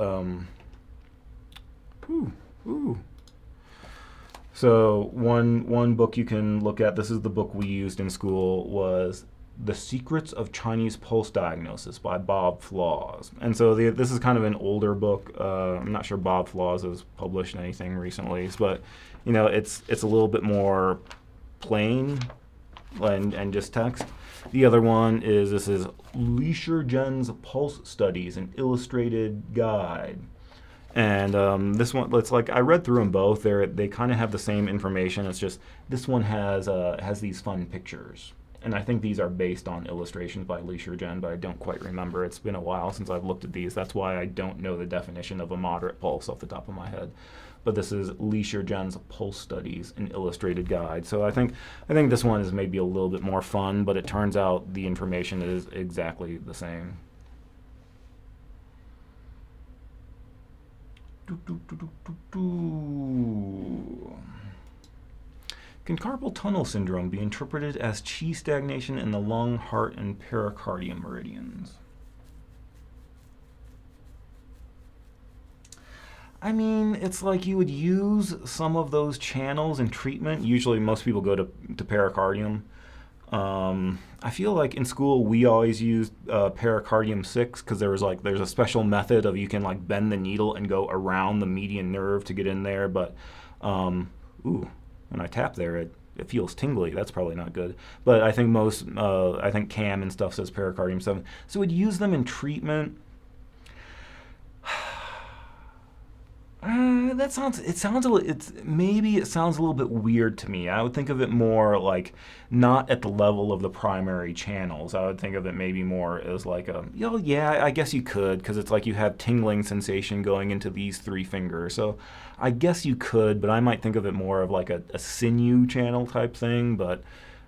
So one book you can look at. This is the book we used in school. Was The Secrets of Chinese Pulse Diagnosis by Bob Flaws. And so this is kind of an older book. I'm not sure Bob Flaws has published anything recently, but you know, it's a little bit more plain and just text. The other one is Li Shizhen's Pulse Studies, an illustrated guide. And this one, it's like I read through them both. They kind of have the same information. It's just this one has these fun pictures. And I think these are based on illustrations by Li Shizhen, but I don't quite remember. It's been a while since I've looked at these. That's why I don't know the definition of a moderate pulse off the top of my head. But this is Li Shizhen's Pulse Studies, an illustrated guide. So I think this one is maybe a little bit more fun, but it turns out the information is exactly the same. Can carpal tunnel syndrome be interpreted as qi stagnation in the lung, heart, and pericardium meridians? I mean, it's like you would use some of those channels in treatment. Usually most people go to pericardium. I feel like in school we always used pericardium 6 because there's a special method of you can like bend the needle and go around the median nerve to get in there. But when I tap there, it feels tingly. That's probably not good. But I think I think CAM and stuff says pericardium 7. So we'd use them in treatment. It sounds a little bit weird to me. I would think of it more like not at the level of the primary channels. I would think of it maybe more as like I guess you could, because it's like you have tingling sensation going into these 3 fingers. So I guess you could, but I might think of it more of like a sinew channel type thing. But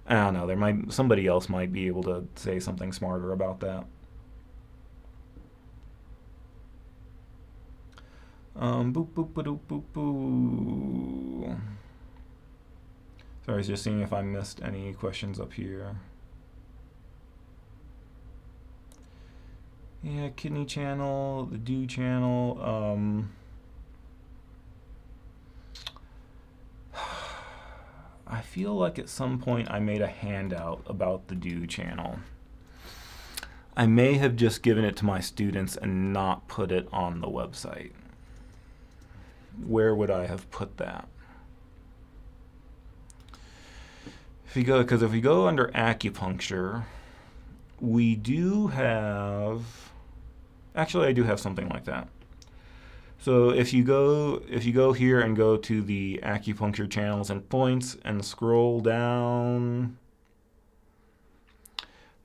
I don't know. Somebody else might be able to say something smarter about that. Boop, boop, ba-doop, boop, boo. Sorry, I was just seeing if I missed any questions up here. Yeah, kidney channel, the dew channel. I feel like at some point I made a handout about the dew channel. I may have just given it to my students and not put it on the website. Where would I have put that? if we go under acupuncture, we do have. Actually, I do have something like that. So if you go here and go to the acupuncture channels and points and scroll down,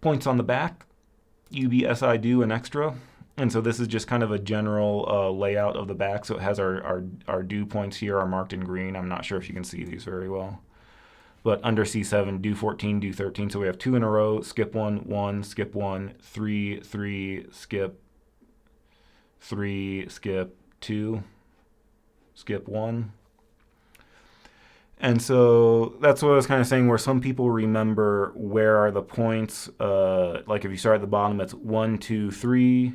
points on the back, UBSI do an extra. And so this is just kind of a general layout of the back. So it has our dew points here are marked in green. I'm not sure if you can see these very well. But under C7, do 14, do 13. So we have 2 in a row, skip 1, skip 1, 3, 3, skip 3, skip 2, skip 1. And so that's what I was kind of saying, where some people remember where are the points. Like if you start at the bottom, it's 1, 2, 3,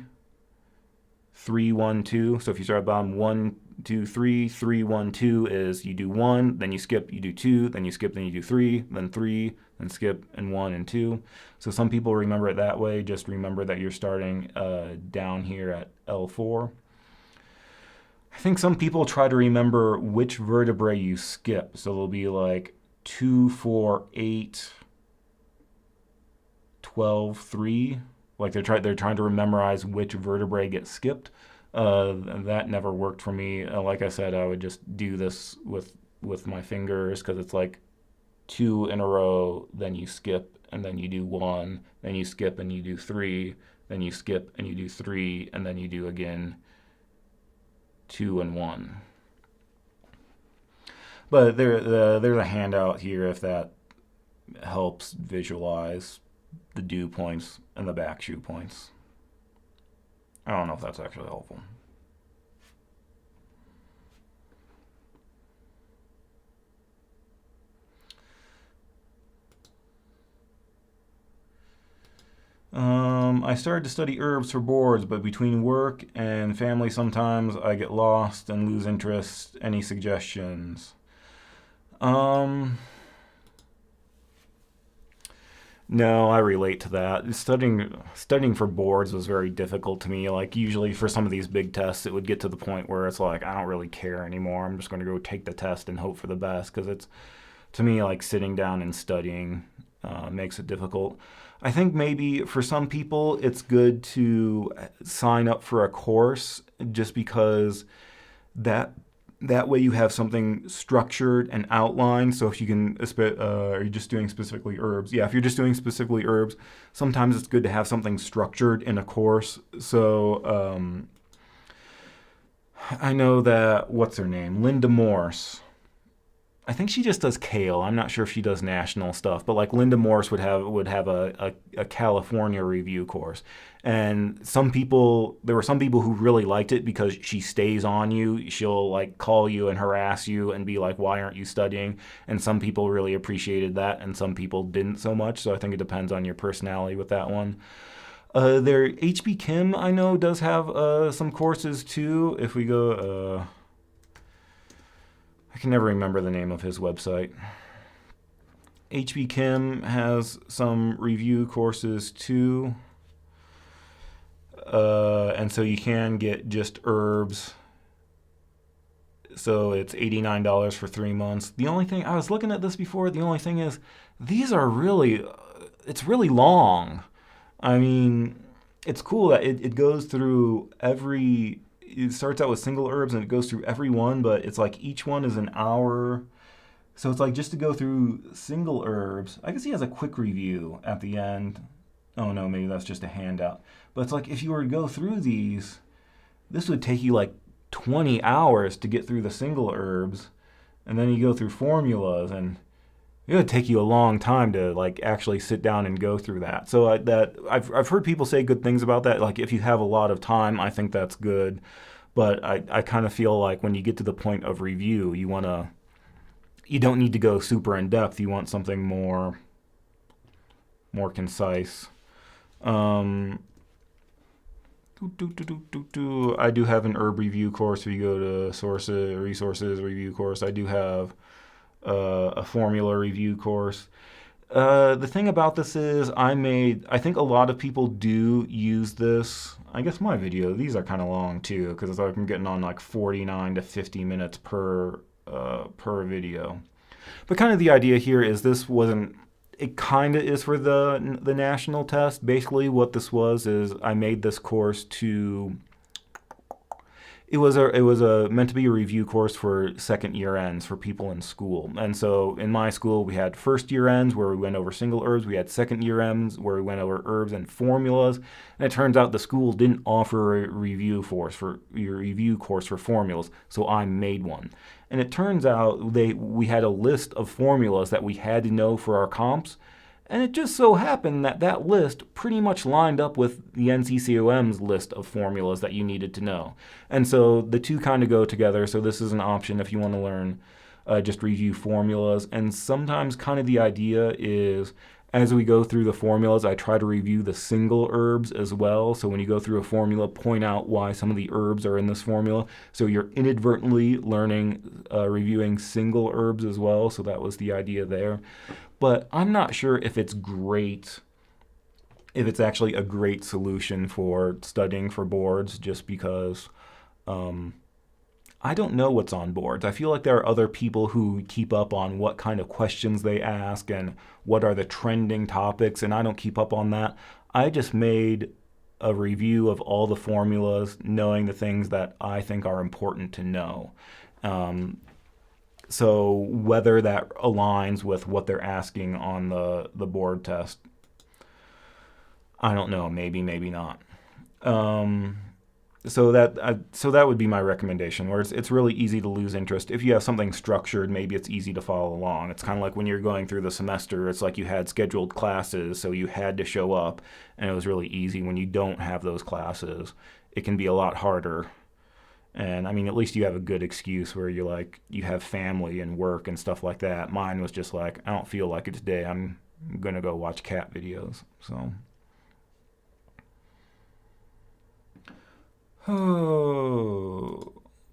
3, 1, 2. So if you start at the bottom, 1, 2, 3, 3, 1, 2 is you do 1, then you skip, you do 2, then you skip, then you do 3, then skip, and 1 and 2. So some people remember it that way. Just remember that you're starting down here at L4. I think some people try to remember which vertebrae you skip. So they'll be like 2, 4, 8, 12, 3. Like they're trying to memorize which vertebrae gets skipped. That never worked for me. Like I said, I would just do this with my fingers, because it's like 2 in a row, then you skip, and then you do 1, then you skip and you do 3, then you skip and you do 3, and then you do again 2 and 1. But there's a handout here if that helps visualize the dew points and the back shoe points. I don't know if that's actually helpful. I started to study herbs for boards, but between work and family sometimes I get lost and lose interest. Any suggestions? No, I relate to that. Studying for boards was very difficult to me. Like usually for some of these big tests, it would get to the point where it's like I don't really care anymore. I'm just going to go take the test and hope for the best, because it's, to me, like sitting down and studying makes it difficult. I think maybe for some people it's good to sign up for a course, just because that way you have something structured and outlined. So if you can, are you just doing specifically herbs? Yeah, if you're just doing specifically herbs, sometimes it's good to have something structured in a course. So I know that, what's her name? Linda Morse. I think she just does kale. I'm not sure if she does national stuff, but like Linda Morse would have a California review course. And there were some people who really liked it because she stays on you. She'll like call you and harass you and be like, why aren't you studying? And some people really appreciated that, and some people didn't so much. So I think it depends on your personality with that one. There, HB Kim, I know, does have some courses too. If we go, I can never remember the name of his website. HB Kim has some review courses too. And so you can get just herbs. So it's $89 for 3 months. The only thing, I was looking at this before, the only thing is, these are really, it's really long. I mean, it's cool that it goes through it starts out with single herbs and it goes through every one, but it's like each one is an hour. So it's like just to go through single herbs. I guess he has a quick review at the end. Oh no, maybe that's just a handout. But it's like if you were to go through these, this would take you like 20 hours to get through the single herbs. And then you go through formulas, and it would take you a long time to like actually sit down and go through that. So I've heard people say good things about that. Like if you have a lot of time, I think that's good. But I kind of feel like when you get to the point of review, you don't need to go super in depth. You want something more concise. I do have an herb review course. If you go to resources review course, I do have a formula review course. The thing about this is I think a lot of people do use this. I guess my video, these are kind of long too, because it's like I'm getting on like 49 to 50 minutes per video. But kind of the idea here is this wasn't. It kind of is for the national test. Basically, what this was is I made this course to. It was a meant to be a review course for second year ends for people in school. And so in my school we had first year ends where we went over single herbs. We had second year ends where we went over herbs and formulas. And it turns out the school didn't offer a review course for formulas, so I made one. And it turns out we had a list of formulas that we had to know for our comps. And it just so happened that that list pretty much lined up with the NCCOM's list of formulas that you needed to know. And so the two kind of go together. So this is an option if you want to learn just review formulas. And sometimes kind of the idea is as we go through the formulas, I try to review the single herbs as well. So when you go through a formula, point out why some of the herbs are in this formula. So you're inadvertently learning, reviewing single herbs as well. So that was the idea there. But I'm not sure if it's great, if it's actually a great solution for studying for boards, just because I don't know what's on boards. I feel like there are other people who keep up on what kind of questions they ask and what are the trending topics, and I don't keep up on that. I just made a review of all the formulas, knowing the things that I think are important to know. So whether that aligns with what they're asking on the board test, I don't know. Maybe, maybe not. So that would be my recommendation. Where it's really easy to lose interest if you have something structured. Maybe it's easy to follow along. It's kind of like when you're going through the semester. It's like you had scheduled classes, so you had to show up, and it was really easy. When you don't have those classes, it can be a lot harder. And I mean, at least you have a good excuse where you're like, you have family and work and stuff like that. Mine was just like, I don't feel like it today. I'm going to go watch cat videos. So,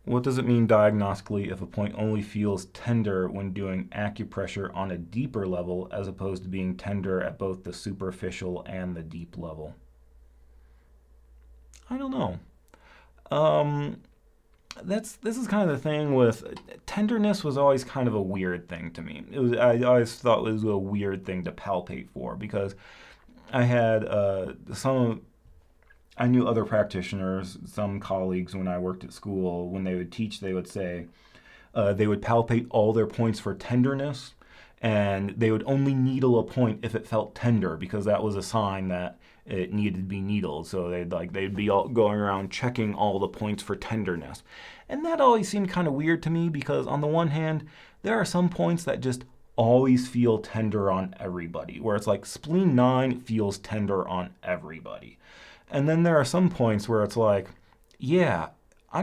what does it mean diagnostically if a point only feels tender when doing acupressure on a deeper level as opposed to being tender at both the superficial and the deep level? I don't know. This is kind of the thing with tenderness was always kind of a weird thing to me. I always thought it was a weird thing to palpate for because I had I knew other practitioners, some colleagues when I worked at school, when they would teach, they would say they would palpate all their points for tenderness, and they would only needle a point if it felt tender because that was a sign that it needed to be needled. So they'd be all going around checking all the points for tenderness. And that always seemed kind of weird to me because on the one hand, there are some points that just always feel tender on everybody, where it's like spleen 9 feels tender on everybody. And then there are some points where it's like, yeah, I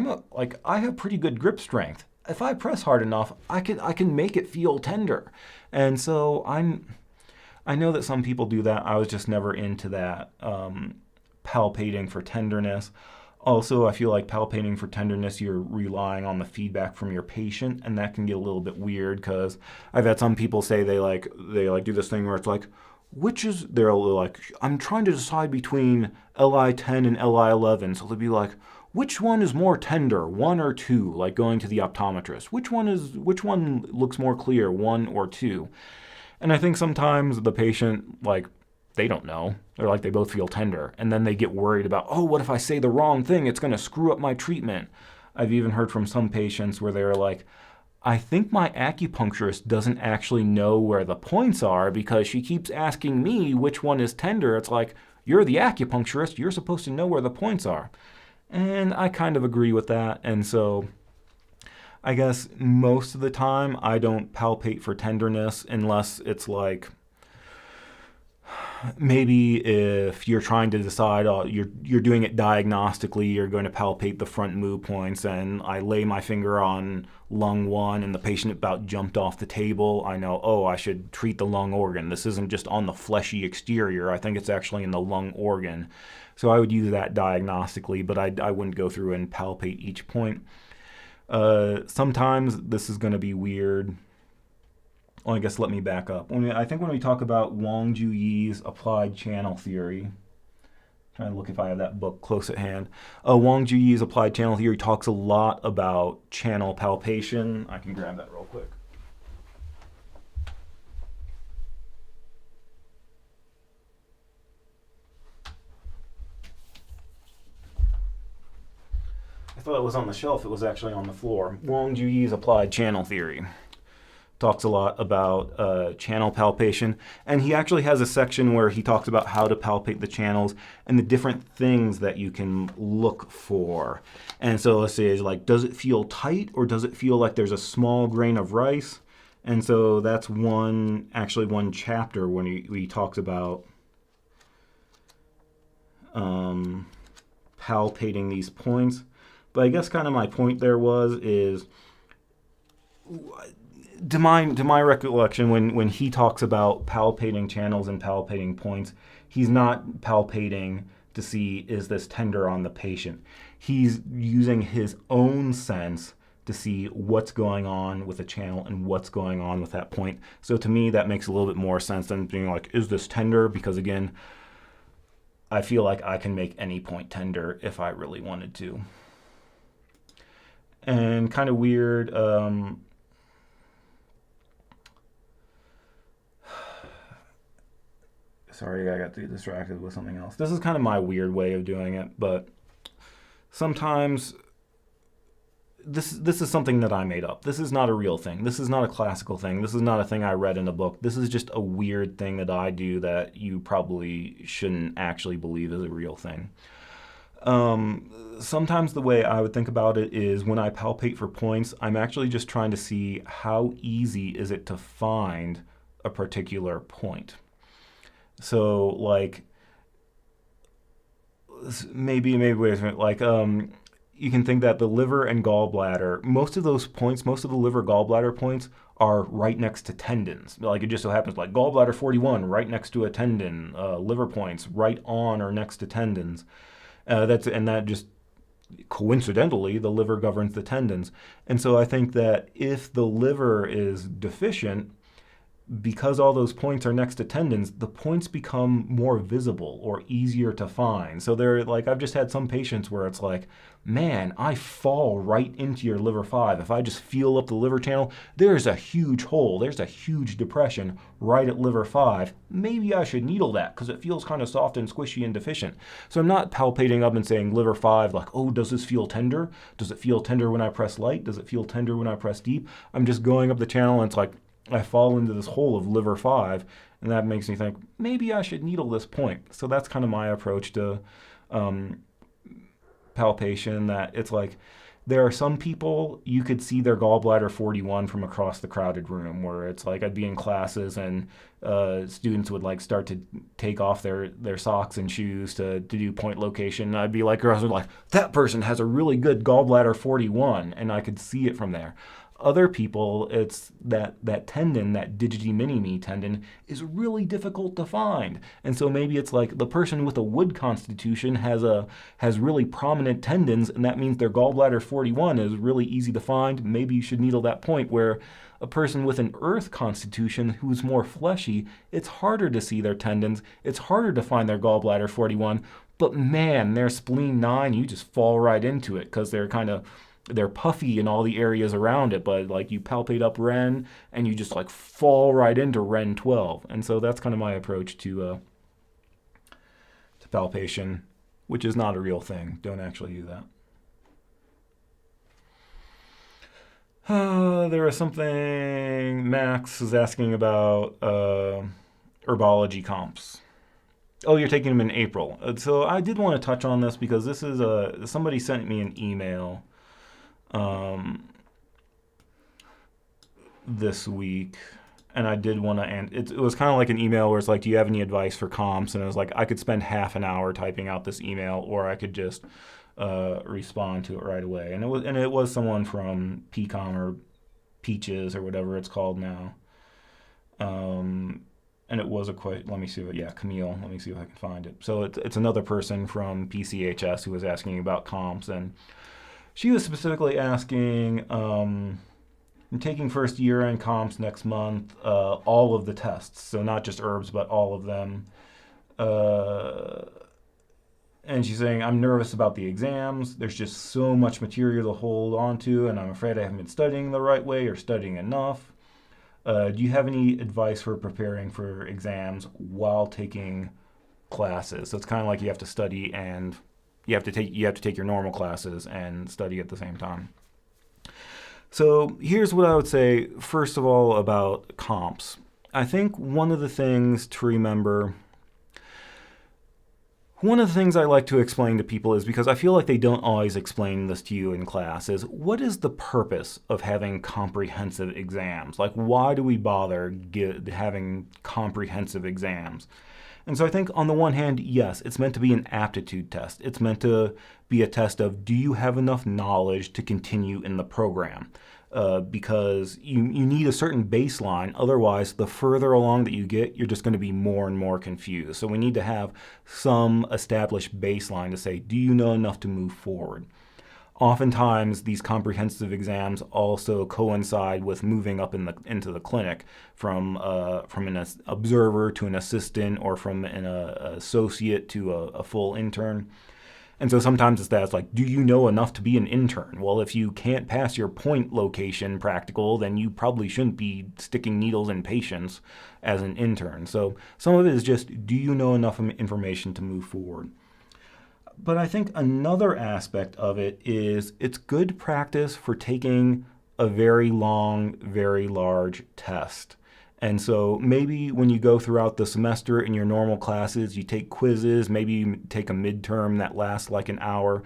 have pretty good grip strength. If I press hard enough, I can make it feel tender. And so I know that some people do that. I was just never into that palpating for tenderness. Also, I feel like palpating for tenderness, you're relying on the feedback from your patient, and that can get a little bit weird because I've had some people say they do this thing where it's like, they're like, I'm trying to decide between LI10 and LI11. So they'll be like, which one is more tender, 1 or 2? Like going to the optometrist. Which one looks more clear, 1 or 2? And I think sometimes the patient, like, they don't know. They're like, they both feel tender. And then they get worried about, oh, what if I say the wrong thing? It's going to screw up my treatment. I've even heard from some patients where they're like, I think my acupuncturist doesn't actually know where the points are because she keeps asking me which one is tender. It's like, you're the acupuncturist. You're supposed to know where the points are. And I kind of agree with that. And so I guess most of the time I don't palpate for tenderness unless it's like, maybe if you're trying to decide, you're doing it diagnostically, you're going to palpate the front moo points, and I lay my finger on lung 1 and the patient about jumped off the table, I know, oh, I should treat the lung organ. This isn't just on the fleshy exterior. I think it's actually in the lung organ. So I would use that diagnostically, but I wouldn't go through and palpate each point. Sometimes this is going to be weird. Well, I guess let me back up. I think when we talk about Wang Juyi's applied channel theory, trying to look if I have that book close at hand. Wang Juyi's applied channel theory talks a lot about channel palpation. I can grab that real quick. thought it was on the shelf. It was actually on the floor. Wang Juyi's Applied Channel Theory talks a lot about channel palpation, and he actually has a section where he talks about how to palpate the channels and the different things that you can look for. And so let's say, like, does it feel tight or does it feel like there's a small grain of rice? And so that's one chapter when he talks about palpating these points. But I guess kind of my point there is to my recollection, when he talks about palpating channels and palpating points, he's not palpating to see is this tender on the patient. He's using his own sense to see what's going on with the channel and what's going on with that point. So to me, that makes a little bit more sense than being like, is this tender? Because again, I feel like I can make any point tender if I really wanted to. And kind of weird, sorry, I got distracted with something else. This is kind of my weird way of doing it, but sometimes this is something that I made up. This is not a real thing. This is not a classical thing. This is not a thing I read in a book. This is just a weird thing that I do that you probably shouldn't actually believe is a real thing. Sometimes the way I would think about it is when I palpate for points, I'm actually just trying to see how easy is it to find a particular point. So, like, maybe wait a minute, like, you can think that the liver and gallbladder, most of those points, most of the liver gallbladder points are right next to tendons. Like, it just so happens, like, gallbladder 41 right next to a tendon, liver points right on or next to tendons. That just coincidentally, the liver governs the tendons. And so I think that if the liver is deficient, because all those points are next to tendons, the points become more visible or easier to find. So they're like, I've just had some patients where it's like, man, I fall right into your liver 5. If I just feel up the liver channel, there's a huge hole. There's a huge depression right at liver 5. Maybe I should needle that because it feels kind of soft and squishy and deficient. So I'm not palpating up and saying liver 5, like, oh, does this feel tender? Does it feel tender when I press light? Does it feel tender when I press deep? I'm just going up the channel and it's like, I fall into this hole of liver 5, and that makes me think, maybe I should needle this point. So that's kind of my approach to palpation, that it's like, there are some people, you could see their gallbladder 41 from across the crowded room, where it's like I'd be in classes and students would like start to take off their socks and shoes to do point location. And I'd be like, girls would like, that person has a really good gallbladder 41, and I could see it from there. Other people, it's that tendon, that digiti minimi tendon, is really difficult to find. And so maybe it's like the person with a wood constitution has really prominent tendons, and that means their gallbladder 41 is really easy to find. Maybe you should needle that point, where a person with an earth constitution who's more fleshy, it's harder to see their tendons. It's harder to find their gallbladder 41. But man, their spleen 9, you just fall right into it because they're puffy in all the areas around it, but like you palpate up Ren and you just like fall right into Ren 12. And so that's kind of my approach to palpation, which is not a real thing. Don't actually do that. There was something Max was asking about herbology comps. Oh, you're taking them in April. So I did want to touch on this because this is somebody sent me an email this week, and I did want to, and it was kind of like an email where it's like, do you have any advice for comps? And it was like, I could spend half an hour typing out this email, or I could just respond to it right away. And it was someone from PCOM or Peaches or whatever it's called now. And it was let me see Camille, let me see if I can find it. So it's another person from PCHS who was asking about comps, and she was specifically asking, I'm taking first year-end comps next month, all of the tests, so not just herbs, but all of them. And she's saying, I'm nervous about the exams. There's just so much material to hold on to, and I'm afraid I haven't been studying the right way or studying enough. Do you have any advice for preparing for exams while taking classes? So it's kind of like you have to study and you have to take your normal classes and study at the same time. So here's what I would say, first of all, about comps. I think one of the things I like to explain to people is, because I feel like they don't always explain this to you in class, is what is the purpose of having comprehensive exams? Like, why do we bother having comprehensive exams? And so I think on the one hand, yes, it's meant to be an aptitude test. It's meant to be a test of, do you have enough knowledge to continue in the program? Because you need a certain baseline. Otherwise, the further along that you get, you're just going to be more and more confused. So we need to have some established baseline to say, do you know enough to move forward? Oftentimes, these comprehensive exams also coincide with moving up into the clinic from an observer to an assistant, or from an associate to a full intern. And so sometimes it's like, do you know enough to be an intern? Well, if you can't pass your point location practical, then you probably shouldn't be sticking needles in patients as an intern. So some of it is just, do you know enough information to move forward? But I think another aspect of it is, it's good practice for taking a very long, very large test. And so maybe when you go throughout the semester in your normal classes, you take quizzes, maybe you take a midterm that lasts like an hour.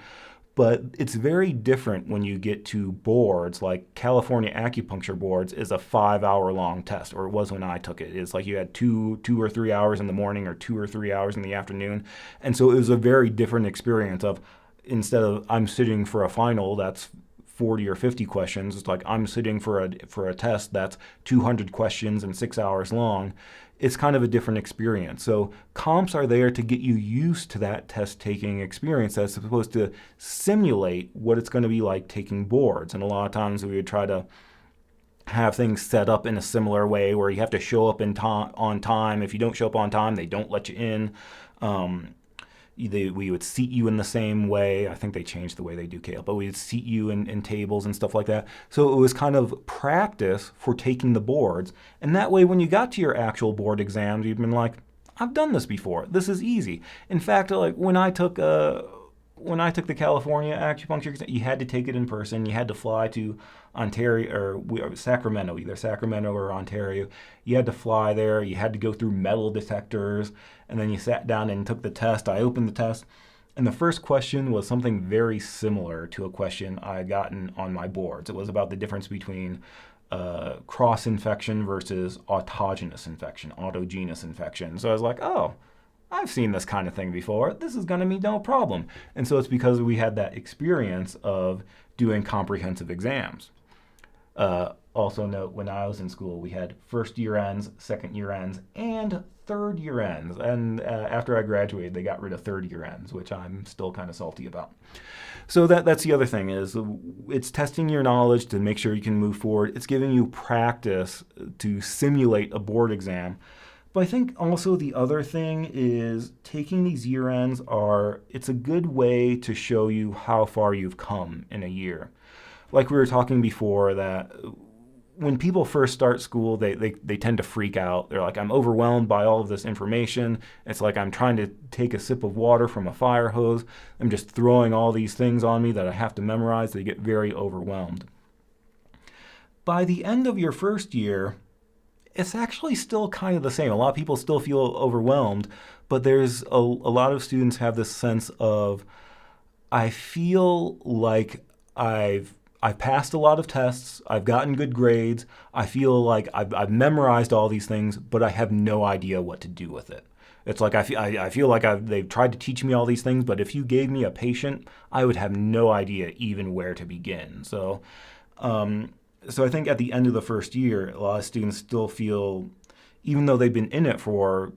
But it's very different when you get to boards. Like California Acupuncture boards is a 5-hour long test, or it was when I took it. It's like you had two or 3 hours in the morning, or 2 or 3 hours in the afternoon. And so it was a very different experience of, instead of I'm sitting for a final that's 40 or 50 questions, it's like I'm sitting for a test that's 200 questions and 6 hours long. It's kind of a different experience. So comps are there to get you used to that test-taking experience, as opposed to simulate what it's going to be like taking boards. And a lot of times we would try to have things set up in a similar way, where you have to show up on time. If you don't show up on time, they don't let you in. We would seat you in the same way. I think they changed the way they do Kale, but we'd seat you in tables and stuff like that. So it was kind of practice for taking the boards. And that way, when you got to your actual board exams, you'd been like, I've done this before. This is easy. In fact, like when I took the California Acupuncture exam, you had to take it in person. You had to fly to Ontario or Sacramento, either Sacramento or Ontario. You had to fly there. You had to go through metal detectors, and then you sat down and took the test. I opened the test, and the first question was something very similar to a question I had gotten on my boards. It was about the difference between cross-infection versus autogenous infection. So I was like, oh, I've seen this kind of thing before. This is going to be no problem. And so it's because we had that experience of doing comprehensive exams. Also note, when I was in school, we had first year ends, second year ends, and third year ends. And after I graduated, they got rid of third year ends, which I'm still kind of salty about. So that's the other thing, is it's testing your knowledge to make sure you can move forward. It's giving you practice to simulate a board exam. But I think also the other thing is, taking these year ends it's a good way to show you how far you've come in a year. Like we were talking before, that when people first start school, they tend to freak out. They're like, I'm overwhelmed by all of this information. It's like I'm trying to take a sip of water from a fire hose. I'm just throwing all these things on me that I have to memorize. They get very overwhelmed. By the end of your first year, it's actually still kind of the same. A lot of people still feel overwhelmed, but there's a lot of students have this sense of, I feel like I've passed a lot of tests, I've gotten good grades, I feel like I've memorized all these things, but I have no idea what to do with it. It's like I feel like they've tried to teach me all these things, but if you gave me a patient, I would have no idea even where to begin. So I think at the end of the first year, a lot of students still feel, even though they've been in it for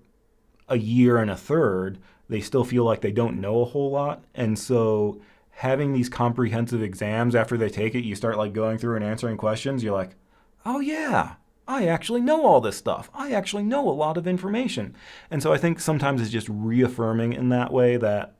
a year and a third, they still feel like they don't know a whole lot. And so having these comprehensive exams, after they take it, you start like going through and answering questions. You're like, oh yeah, I actually know all this stuff. I actually know a lot of information. And so I think sometimes it's just reaffirming in that way that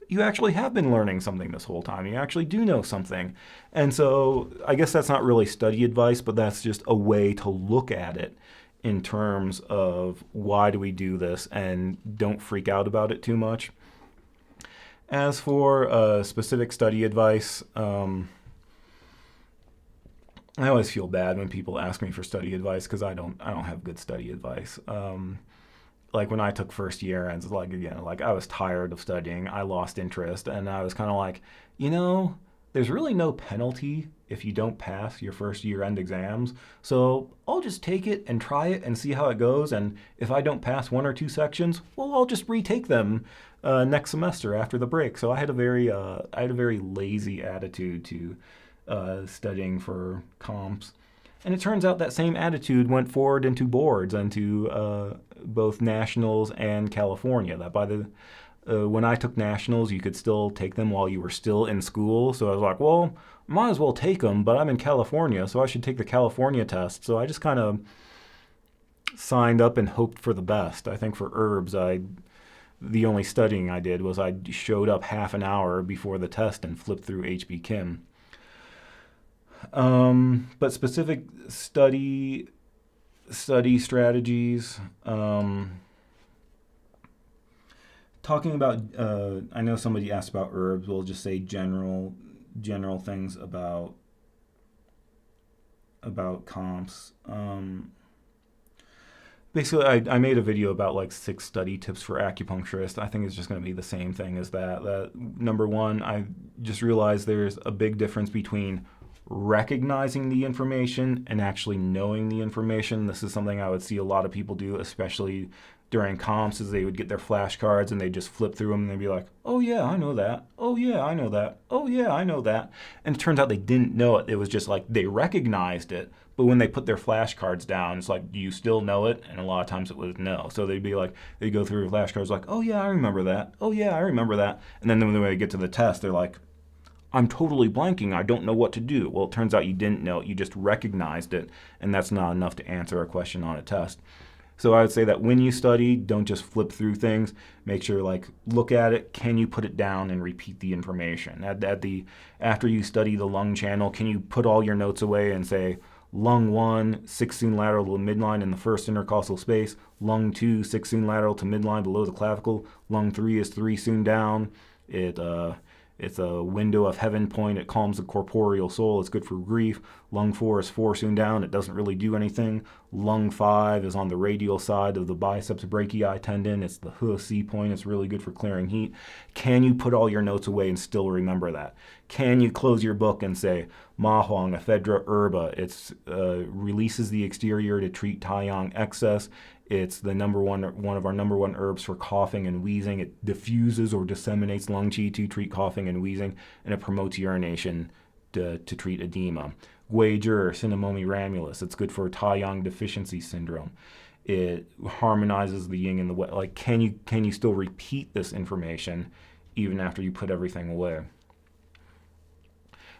you actually have been learning something this whole time. You actually do know something. And so I guess that's not really study advice, but that's just a way to look at it in terms of, why do we do this, and don't freak out about it too much. As for specific study advice, I always feel bad when people ask me for study advice because I don't have good study advice. Like when I took first year, and it's like again, like I was tired of studying, I lost interest, and I was kind of like, you know, there's really no penalty if you don't pass your first year end exams. So I'll just take it and try it and see how it goes. And if I don't pass one or two sections, well, I'll just retake them next semester after the break. So I had a very lazy attitude to studying for comps. And it turns out that same attitude went forward into boards and to both nationals and California. That by the when I took nationals, you could still take them while you were still in school. So I was like, well, might as well take them, but I'm in California, so I should take the California test. So I just kind of signed up and hoped for the best. I think for herbs, the only studying I did was I showed up half an hour before the test and flipped through HB Kim. But specific study strategies. Talking about, I know somebody asked about herbs. We'll just say general things about comps. Basically, I made a video about like 6 study tips for acupuncturists. I think it's just going to be the same thing as that. Number one, I just realized there's a big difference between recognizing the information and actually knowing the information. This is something I would see a lot of people do, especially during comps, is they would get their flashcards and they just flip through them and they'd be like, oh yeah, I know that. Oh yeah, I know that. Oh yeah, I know that. And it turns out they didn't know it. It was just like they recognized it, but when they put their flashcards down, it's like, do you still know it? And a lot of times it was no. So they'd be like, they'd go through their flashcards like, oh yeah, I remember that. Oh yeah, I remember that. And then when they get to the test, they're like, I'm totally blanking. I don't know what to do. Well, it turns out you didn't know it. You just recognized it, and that's not enough to answer a question on a test. So I would say that when you study, don't just flip through things. Make sure, like, look at it. Can you put it down and repeat the information? After you study the lung channel, can you put all your notes away and say, lung 1, 6 soon lateral to midline in the first intercostal space. Lung 2, 6 soon lateral to midline below the clavicle. Lung 3 is 3 soon down. It's a window of heaven point. It calms the corporeal soul. It's good for grief. Lung 4 is 4 soon down. It doesn't really do anything. Lung 5 is on the radial side of the biceps brachii tendon. It's the Hu-C point. It's really good for clearing heat. Can you put all your notes away and still remember that? Can you close your book and say, Ma Huang, Ephedra herba? It releases the exterior to treat Taiyang excess. It's the one of our number one herbs for coughing and wheezing. It diffuses or disseminates lung qi to treat coughing and wheezing, and it promotes urination to treat edema. Guizhi, Cinnamomi ramulus. It's good for Taiyang deficiency syndrome. It harmonizes the yin and the yang. Like, can you still repeat this information even after you put everything away?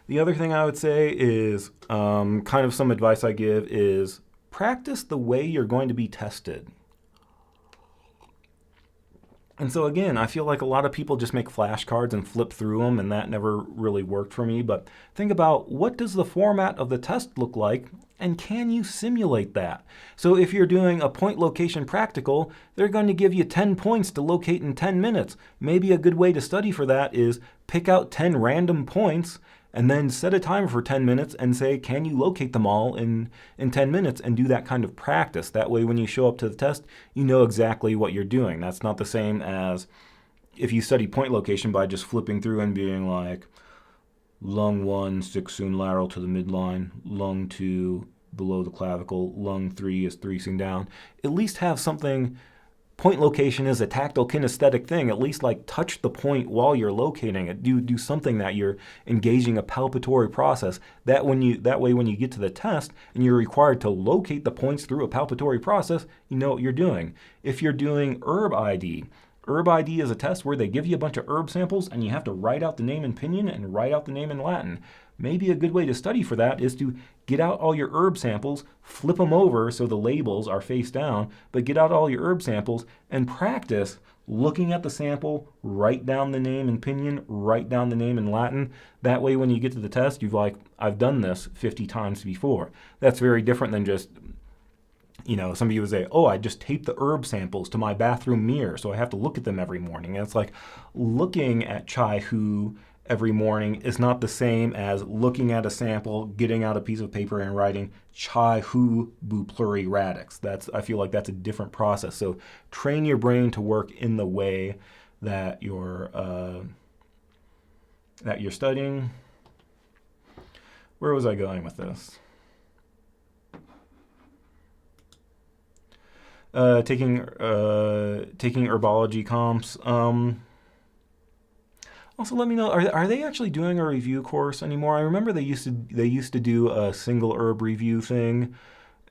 The other thing I would say is kind of some advice I give is practice the way you're going to be tested. And so again, I feel like a lot of people just make flashcards and flip through them, and that never really worked for me. But think about, what does the format of the test look like, and can you simulate that? So if you're doing a point location practical, they're going to give you 10 points to locate in 10 minutes. Maybe a good way to study for that is pick out 10 random points and then set a timer for 10 minutes and say, can you locate them all in 10 minutes, and do that kind of practice. That way when you show up to the test, you know exactly what you're doing. That's not the same as if you study point location by just flipping through and being like, lung 1, 6 soon lateral to the midline, lung 2 below the clavicle, lung 3 is 3 soon down. At least have something. Point location is a tactile kinesthetic thing. At least like touch the point while you're locating it. Do something that you're engaging a palpatory process. That way when you get to the test and you're required to locate the points through a palpatory process, you know what you're doing. If you're doing herb ID is a test where they give you a bunch of herb samples and you have to write out the name in pinyin and write out the name in Latin. Maybe a good way to study for that is to get out all your herb samples, flip them over so the labels are face down, but get out all your herb samples and practice looking at the sample, write down the name in pinyin, write down the name in Latin. That way when you get to the test, you've like, I've done this 50 times before. That's very different than just Somebody would say, oh, I just taped the herb samples to my bathroom mirror, so I have to look at them every morning. And it's like looking at chai hu every morning is not the same as looking at a sample, getting out a piece of paper and writing chai hu bu pluriradix. I feel like that's a different process. So train your brain to work in the way that you're studying. Where was I going with this? Taking herbology comps. Also, let me know, are they actually doing a review course anymore? I remember they used to do a single herb review thing,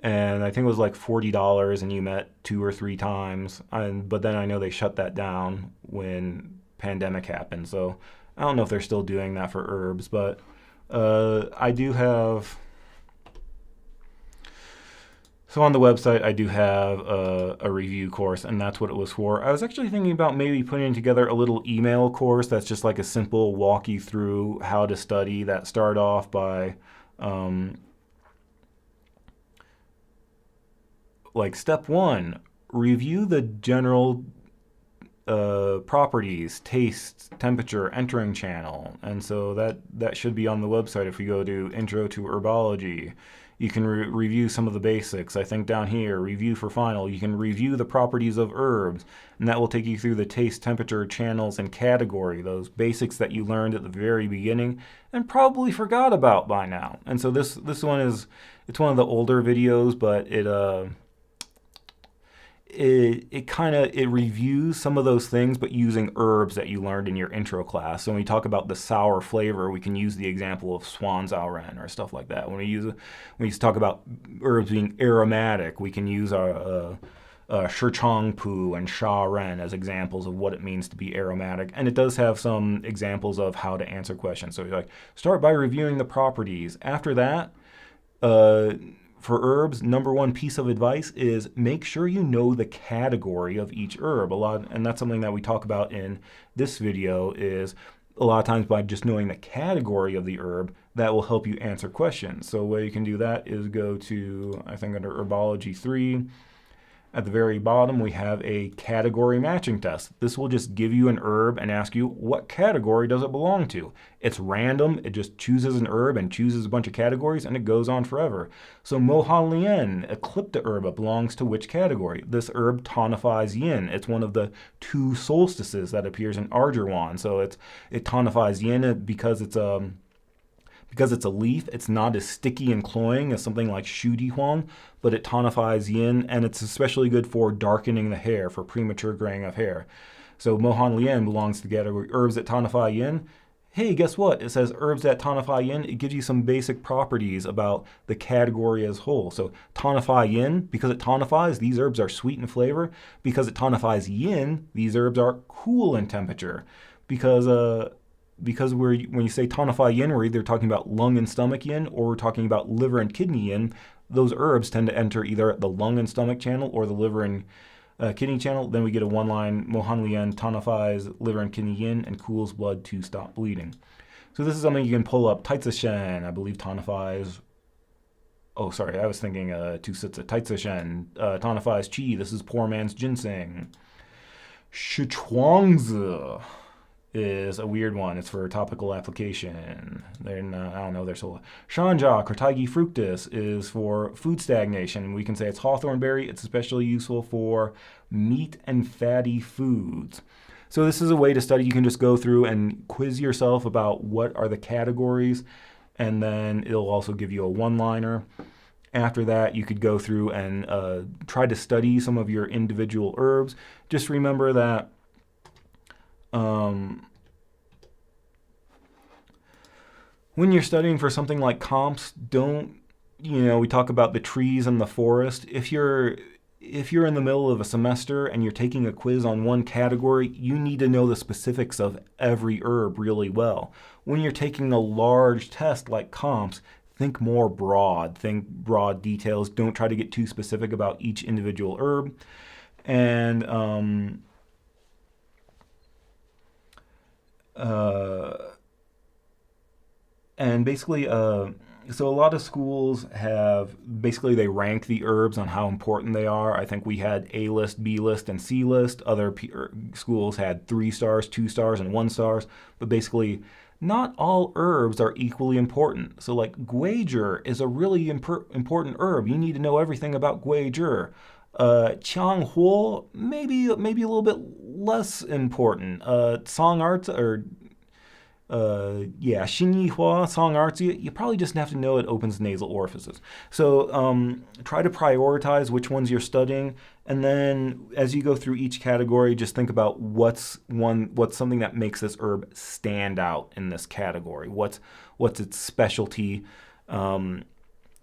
and I think it was like $40, and you met 2 or 3 times. But then I know they shut that down when pandemic happened. So I don't know if they're still doing that for herbs, but I do have. So on the website, I do have a review course, and that's what it was for. I was actually thinking about maybe putting together a little email course that's just like a simple walk you through how to study that start off by like step 1, review the general properties, taste, temperature, entering channel. And so that should be on the website if we go to Intro to Herbology. You can review some of the basics. I think down here, review for final. You can review the properties of herbs, and that will take you through the taste, temperature, channels, and category, those basics that you learned at the very beginning and probably forgot about by now. And so this one it's one of the older videos, but it reviews some of those things, but using herbs that you learned in your intro class. So when we talk about the sour flavor, we can use the example of Swanzauren or stuff like that. When we talk about herbs being aromatic, we can use our Shichongpu and Sha Ren as examples of what it means to be aromatic. And it does have some examples of how to answer questions. So you're like, start by reviewing the properties. After that, for herbs, number 1 piece of advice is make sure you know the category of each herb. And that's something that we talk about in this video, is a lot of times by just knowing the category of the herb, that will help you answer questions. So the way you can do that is go to, I think under Herbology 3, at the very bottom, we have a category matching test. This will just give you an herb and ask you, what category does it belong to? It's random. It just chooses an herb and chooses a bunch of categories, and it goes on forever. So Mohan Lien, Eclipta herb, belongs to which category? This herb tonifies yin. It's one of the 2 solstices that appears in Arjuwan. So it tonifies yin because it's a leaf. It's not as sticky and cloying as something like Shu Di Huang, but it tonifies yin, and it's especially good for darkening the hair, for premature graying of hair. So Mohan Lien belongs to the category herbs that tonify yin. Hey, guess what? It says herbs that tonify yin. It gives you some basic properties about the category as a whole. So tonify yin, because it tonifies, these herbs are sweet in flavor. Because it tonifies yin, these herbs are cool in temperature. Because when you say tonify yin, we're either talking about lung and stomach yin, or we're talking about liver and kidney yin. Those herbs tend to enter either the lung and stomach channel or the liver and kidney channel. Then we get a 1-line, Mohan Lien tonifies liver and kidney yin and cools blood to stop bleeding. So this is something you can pull up. Taitsa Shen, I believe, tonifies. Oh, sorry, I was thinking Tu Sitsa. Taitsa Shen tonifies qi. This is poor man's ginseng. Shichuangzi is a weird one. It's for topical application. I don't know, they're so. Shanja, Crataigi fructus, is for food stagnation. We can say it's hawthorn berry. It's especially useful for meat and fatty foods. So this is a way to study. You can just go through and quiz yourself about what are the categories, and then it'll also give you a 1-liner. After that, you could go through and try to study some of your individual herbs. Just remember that when you're studying for something like comps, we talk about the trees and the forest. If you're in the middle of a semester and you're taking a quiz on one category, you need to know the specifics of every herb really well. When you're taking a large test like comps, think more broad. Think broad details. Don't try to get too specific about each individual herb. And basically, So a lot of schools have basically they rank the herbs on how important they are. I think we had A list, B list, and C list. Schools had 3 stars, 2 stars, and 1 stars. But basically, not all herbs are equally important. So like guejir is a really important herb. You need to know everything about guejir. Qianghuo maybe a little bit less important. Song arts or yeah, Xinyi Song Arts, you probably just have to know it opens nasal orifices. So try to prioritize which ones you're studying, and then as you go through each category, just think about what's something that makes this herb stand out in this category. What's its specialty? When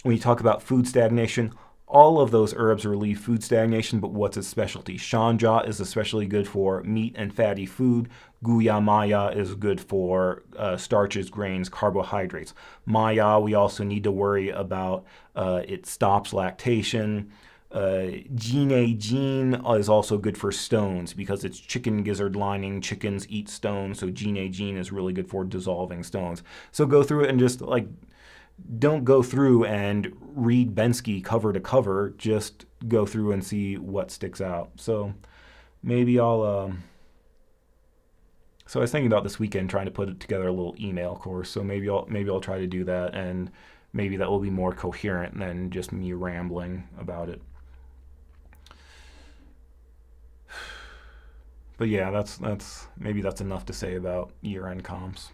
you talk about food stagnation, all of those herbs relieve food stagnation, but what's its specialty? Shanja is especially good for meat and fatty food. Guya Maya is good for starches, grains, carbohydrates. Maya, we also need to worry about it stops lactation. Gene is also good for stones because it's chicken gizzard lining. Chickens eat stones, so gene is really good for dissolving stones. So go through it and just like don't go through and read Bensky cover to cover. Just go through and see what sticks out. So maybe I'll. So I was thinking about this weekend trying to put together a little email course. So maybe I'll try to do that, and maybe that will be more coherent than just me rambling about it. But yeah, that's maybe that's enough to say about year-end comps.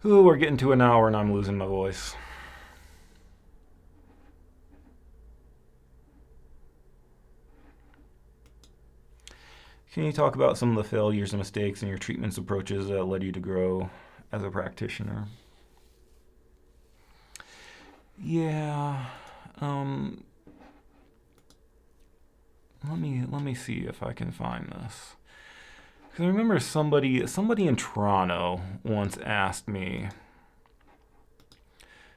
Ooh, we're getting to an hour and I'm losing my voice. Can you talk about some of the failures and mistakes in your treatments approaches that led you to grow as a practitioner? Yeah. Let me see if I can find this. Because I remember somebody in Toronto once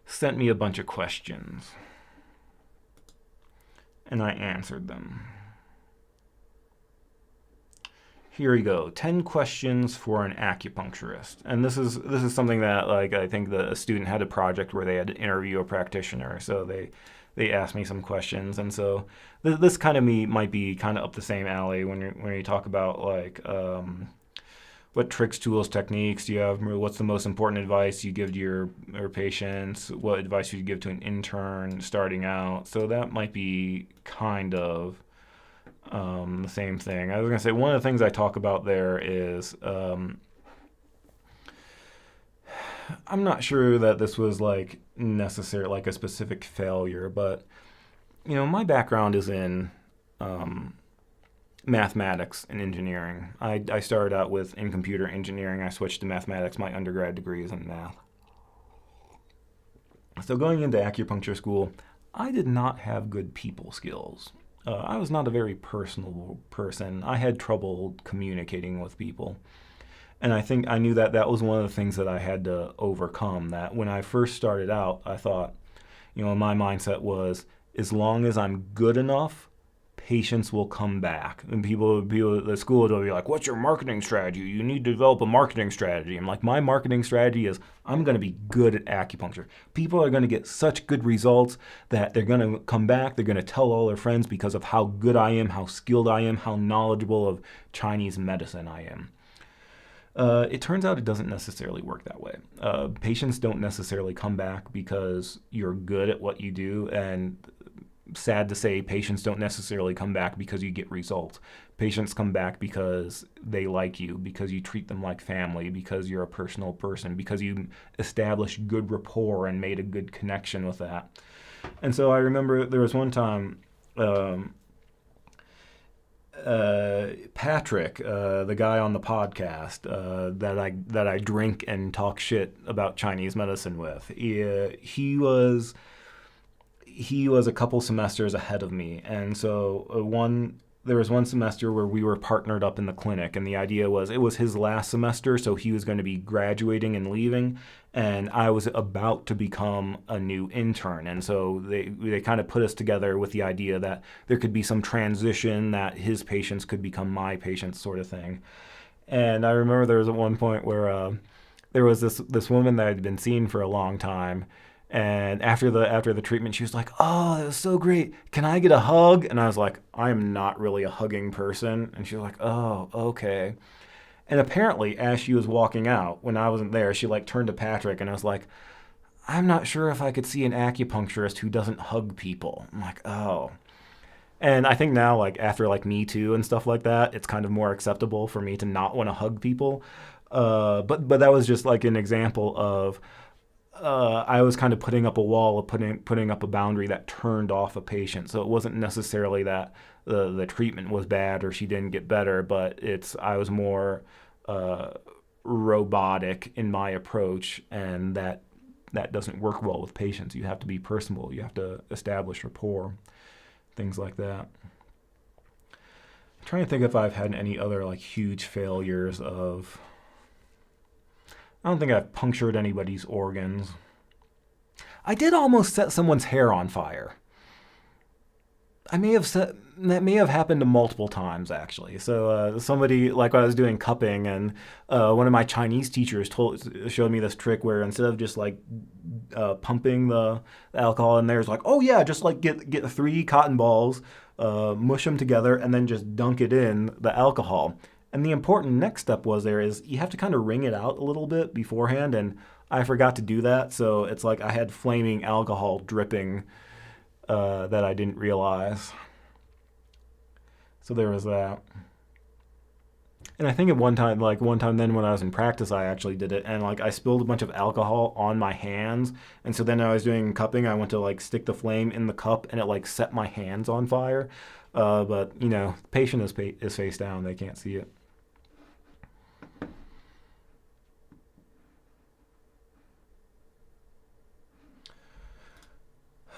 sent me a bunch of questions, and I answered them. Here we go. 10 questions for an acupuncturist. And this is something that like I think a student had a project where they had to interview a practitioner. So they asked me some questions, and so this kind of might be kind of up the same alley when you talk about like what tricks, tools, techniques do you have? What's the most important advice you give to your patients? What advice would you give to an intern starting out? So that might be kind of the same thing. I was going to say one of the things I talk about there is I'm not sure that this was like necessary, like a specific failure, but my background is in mathematics and engineering. I started out in computer engineering. I switched to mathematics. My undergrad degree is in math. So going into acupuncture school, I did not have good people skills. I was not a very personal person. I had trouble communicating with people. And I think I knew that was one of the things that I had to overcome. That when I first started out, I thought, my mindset was, as long as I'm good enough, patients will come back. And people at the school will be like, what's your marketing strategy? You need to develop a marketing strategy. I'm like, my marketing strategy is I'm going to be good at acupuncture. People are going to get such good results that they're going to come back. They're going to tell all their friends because of how good I am, how skilled I am, how knowledgeable of Chinese medicine I am. It turns out it doesn't necessarily work that way. Patients don't necessarily come back because you're good at what you do, and sad to say, patients don't necessarily come back because you get results. Patients come back because they like you, because you treat them like family, because you're a personal person, because you established good rapport and made a good connection with that. And so I remember there was one time Patrick, the guy on the podcast that I drink and talk shit about Chinese medicine with, he was a couple semesters ahead of me, and so there was one semester where we were partnered up in the clinic, and the idea was it was his last semester, so he was going to be graduating and leaving, and I was about to become a new intern, and so they kind of put us together with the idea that there could be some transition, that his patients could become my patients, sort of thing. And I remember there was at one point where there was this woman that I'd been seeing for a long time, And after the treatment, she was like, "Oh, that was so great. Can I get a hug?" And I was like, "I'm not really a hugging person." And she was like, "Oh, okay." And apparently, as she was walking out, when I wasn't there, she like turned to Patrick and I was like, "I'm not sure if I could see an acupuncturist who doesn't hug people." I'm like, "Oh." And I think now, like after like Me Too and stuff like that, it's kind of more acceptable for me to not want to hug people. But that was just like an example of I was kind of putting up a wall, of putting up a boundary that turned off a patient. So it wasn't necessarily that the treatment was bad or she didn't get better, but I was more uh, robotic in my approach, and that doesn't work well with patients. You have to be personable. You have to establish rapport, things like that. I'm trying to think if I've had any other like huge failures of. I don't think I've punctured anybody's organs. I did almost set someone's hair on fire. I may have set that may have happened multiple times actually. So somebody like when I was doing cupping, and one of my Chinese teachers showed me this trick where instead of just like pumping the alcohol in there, it's like, oh yeah, just like get three cotton balls, mush them together, and then just dunk it in the alcohol. And the important next step is you have to kind of wring it out a little bit beforehand, and I forgot to do that, so it's like I had flaming alcohol dripping that I didn't realize. So there was that. And I think at one time then when I was in practice, I actually did it, and like I spilled a bunch of alcohol on my hands, and so then I was doing cupping. I went to like stick the flame in the cup, and it like set my hands on fire. But you know, the patient is face down; they can't see it.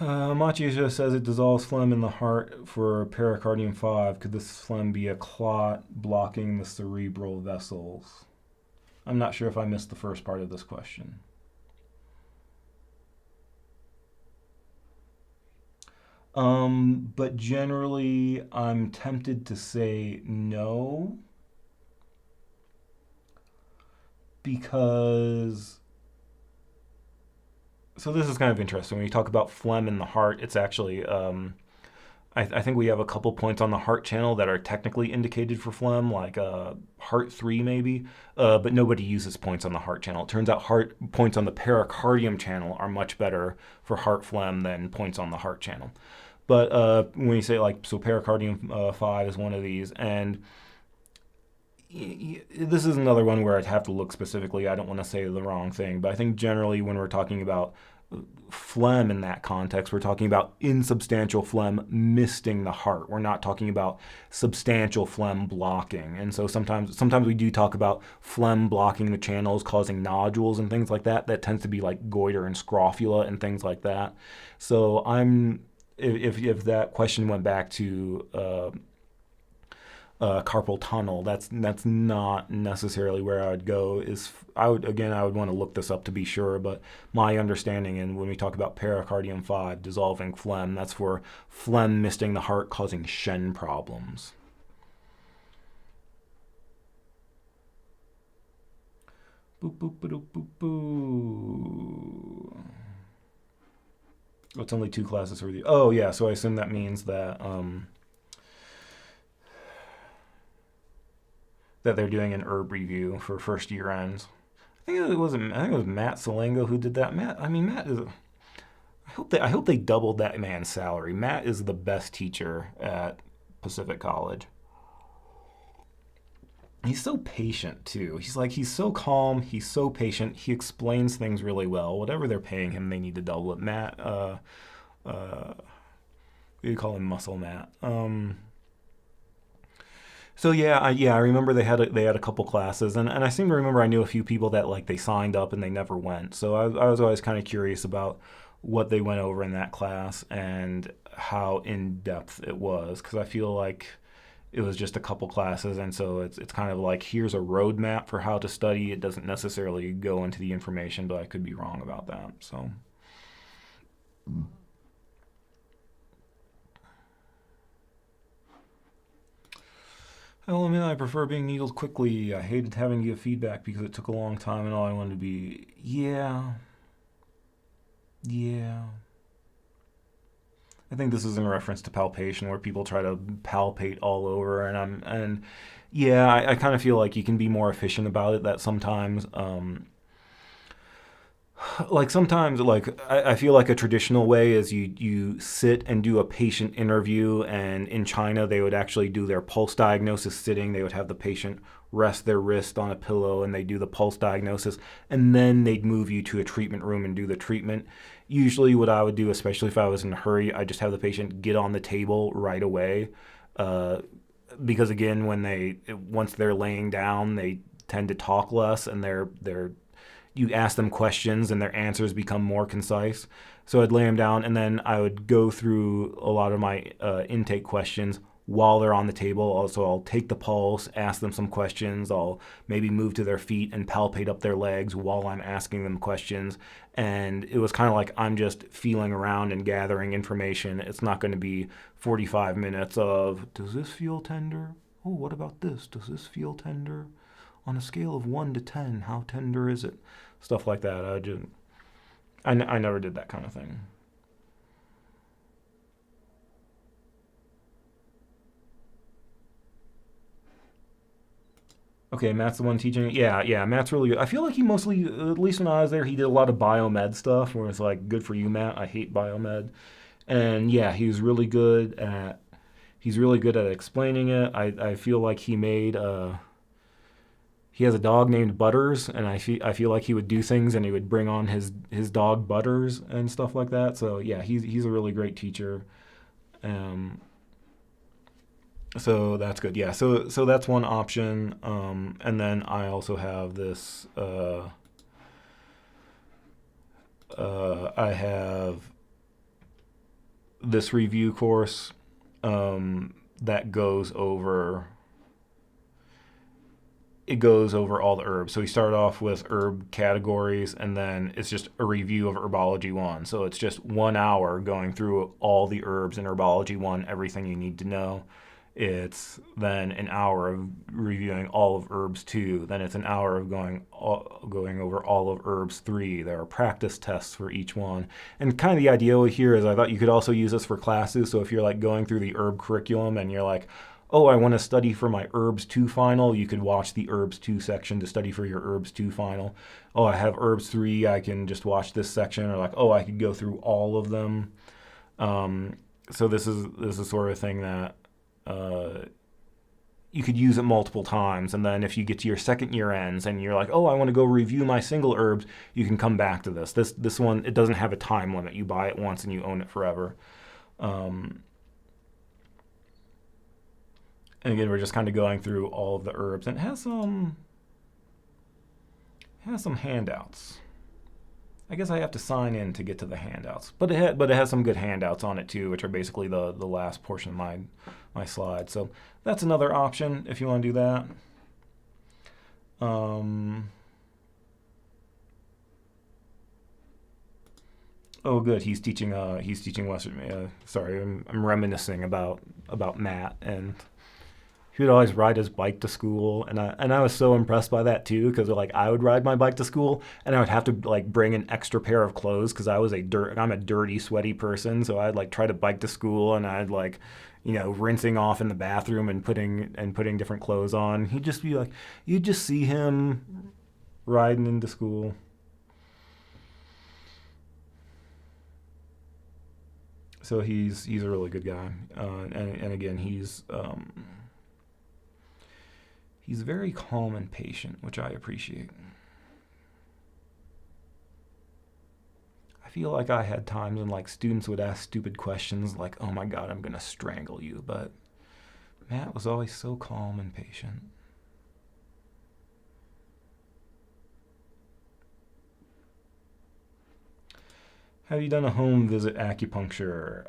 Machi just says it dissolves phlegm in the heart for pericardium 5. Could this phlegm be a clot blocking the cerebral vessels? I'm not sure if I missed the first part of this question. But generally, I'm tempted to say no because. So this is kind of interesting. When you talk about phlegm in the heart, it's actually I think we have a couple points on the heart channel that are technically indicated for phlegm, like heart 3 maybe, but nobody uses points on the heart channel. It turns out heart points on the pericardium channel are much better for heart phlegm than points on the heart channel. But when you say like, so pericardium 5 is one of these, and this is another one where I'd have to look specifically. I don't want to say the wrong thing, but I think generally when we're talking about phlegm in that context, we're talking about insubstantial phlegm misting the heart. We're not talking about substantial phlegm blocking. And so sometimes we do talk about phlegm blocking the channels, causing nodules and things like that. That tends to be like goiter and scrofula and things like that. So if that question went back to carpal tunnel, that's not necessarily where I would go. I would want to look this up to be sure, but my understanding, and when we talk about pericardium 5 dissolving phlegm, that's for phlegm misting the heart, causing Shen problems. Boop boop boop boop boop. Oh, it's only 2 classes for the. Oh yeah, so I assume that means that that they're doing an herb review for first year ends. I think it was Matt Salengo who did that. Matt is. I hope they doubled that man's salary. Matt is the best teacher at Pacific College. He's so patient too. He's so calm. He's so patient. He explains things really well. Whatever they're paying him, they need to double it. Matt, we call him Muscle Matt. So yeah, I remember they had a couple classes, and I seem to remember I knew a few people that like they signed up and they never went. So I was always kind of curious about what they went over in that class and how in depth it was, because I feel like it was just a couple classes, and so it's kind of like here's a roadmap for how to study. It doesn't necessarily go into the information, but I could be wrong about that. So. Well, I mean, I prefer being needled quickly. I hated having to give feedback because it took a long time and all I wanted to be, yeah. Yeah. I think this is in reference to palpation, where people try to palpate all over, and yeah, I kind of feel like you can be more efficient about it. That sometimes, like sometimes, like I feel like a traditional way is you sit and do a patient interview, and in China they would actually do their pulse diagnosis sitting. They would have the patient rest their wrist on a pillow, and they do the pulse diagnosis, and then they'd move you to a treatment room and do the treatment. Usually, what I would do, especially if I was in a hurry, I just have the patient get on the table right away, uh, because again, when they once they're laying down, they tend to talk less, and they're you ask them questions and their answers become more concise. So I'd lay them down, and then I would go through a lot of my intake questions while they're on the table. Also, I'll take the pulse, ask them some questions. I'll maybe move to their feet and palpate up their legs while I'm asking them questions. And it was kind of like I'm just feeling around and gathering information. It's not going to be 45 minutes of, does this feel tender? Oh, what about this? Does this feel tender? On a scale of 1 to 10, how tender is it? Stuff like that. I never did that kind of thing. Okay, Matt's the one teaching it. Yeah, yeah, Matt's really good. I feel like he mostly, at least when I was there, he did a lot of biomed stuff where it's like, good for you, Matt. I hate biomed. And yeah, he's really good at explaining it. I feel like he has a dog named Butters, and I feel like he would do things and he would bring on his dog Butters and stuff like that. So yeah, he's a really great teacher. Um, so that's good. Yeah. So that's one option. And then I also have this. I have this review course that goes over all the herbs. So we start off with herb categories, and then it's just a review of Herbology 1. So it's just 1 hour going through all the herbs in Herbology 1, everything you need to know. It's then an hour of reviewing all of herbs 2. Then it's an hour of going over all of herbs 3. There are practice tests for each one. And kind of the idea here is I thought you could also use this for classes. So if you're like going through the herb curriculum and you're like, oh, I want to study for my herbs 2 final, you could watch the herbs 2 section to study for your herbs 2 final. Oh, I have herbs 3, I can just watch this section. Or like, oh, I could go through all of them. So this is sort of thing that uh, you could use it multiple times, and then if you get to your second year ends and you're like, oh, I want to go review my single herbs, you can come back to this. This one, it doesn't have a time limit. You buy it once and you own it forever. Um, and again, we're just kind of going through all of the herbs, and it has some handouts. I guess I have to sign in to get to the handouts, but it has some good handouts on it too, which are basically the last portion of my slide. So that's another option if you want to do that. Um, oh, good. He's teaching Western. Sorry, I'm reminiscing about Matt, and he would always ride his bike to school, and I was so impressed by that too, because like I would ride my bike to school and I would have to like bring an extra pair of clothes because I'm a dirty, sweaty person. So I'd like try to bike to school, and I'd like, rinsing off in the bathroom and putting different clothes on. He'd just be like, you'd just see him riding into school. So he's a really good guy, and again he's very calm and patient, which I appreciate. I feel like I had times when like students would ask stupid questions like, "Oh my God, I'm gonna strangle you," but Matt was always so calm and patient. Have you done a home visit acupuncture?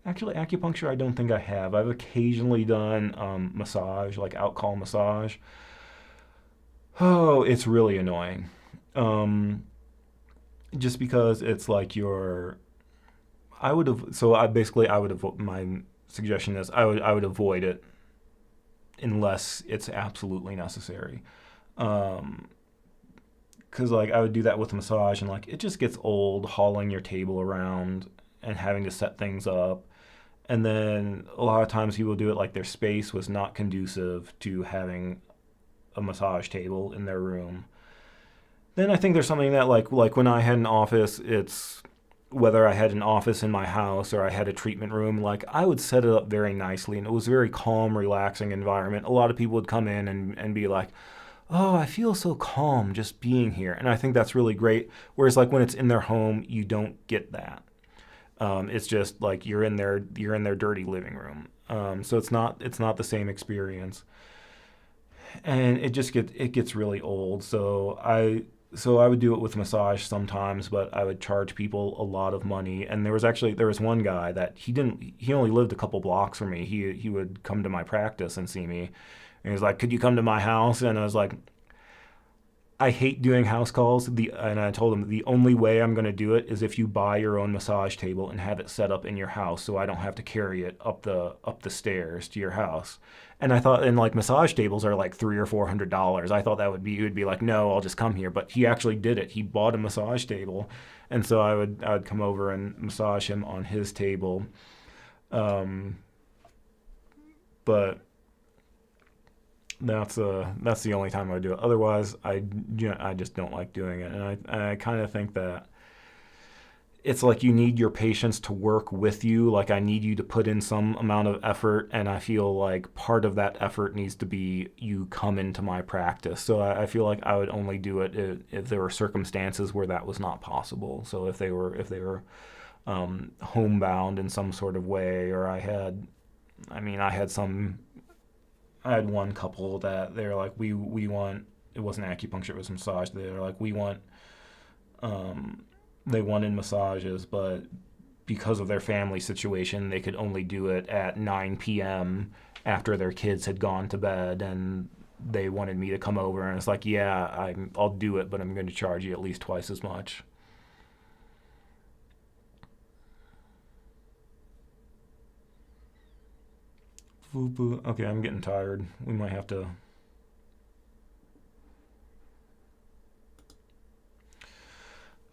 Actually, acupuncture, I don't think I have. I've occasionally done massage, like out call massage. Oh, it's really annoying. Um, just because it's like I would have. So I basically I would have. My suggestion is I would avoid it unless it's absolutely necessary. Um, because like I would do that with a massage, and like it just gets old hauling your table around and having to set things up. And then a lot of times people do it like their space was not conducive to having a massage table in their room. Then I think there's something that like when I had an office, it's whether I had an office in my house or I had a treatment room, like I would set it up very nicely, and it was a very calm, relaxing environment. A lot of people would come in and be like, "Oh, I feel so calm just being here," and I think that's really great. Whereas like when it's in their home, you don't get that. It's just like you're in their dirty living room. So it's not the same experience, and it gets really old. So I would do it with massage sometimes, but I would charge people a lot of money. And there was one guy that he only lived a couple blocks from me. He would come to my practice and see me, and he was like, "Could you come to my house?" And I was like, I hate doing house calls. And I told him the only way I'm going to do it is if you buy your own massage table and have it set up in your house, so I don't have to carry it up the stairs to your house. And I thought, and like massage tables are like $300 or $400. I thought he would be like, no, I'll just come here. But he actually did it. He bought a massage table, and so I would come over and massage him on his table. Um, but that's the only time I would do it. Otherwise, I just don't like doing it, and I kind of think that it's like you need your patients to work with you. Like I need you to put in some amount of effort, and I feel like part of that effort needs to be you come into my practice. So I feel like I would only do it if there were circumstances where that was not possible. So if they were homebound in some sort of way, or I had one couple that they're like, we want, it wasn't acupuncture, it was massage. They're like, um, they wanted massages, but because of their family situation, they could only do it at 9 p.m. after their kids had gone to bed, and they wanted me to come over. And it's like, yeah, I'll do it, but I'm going to charge you at least twice as much. Okay, I'm getting tired. We might have to.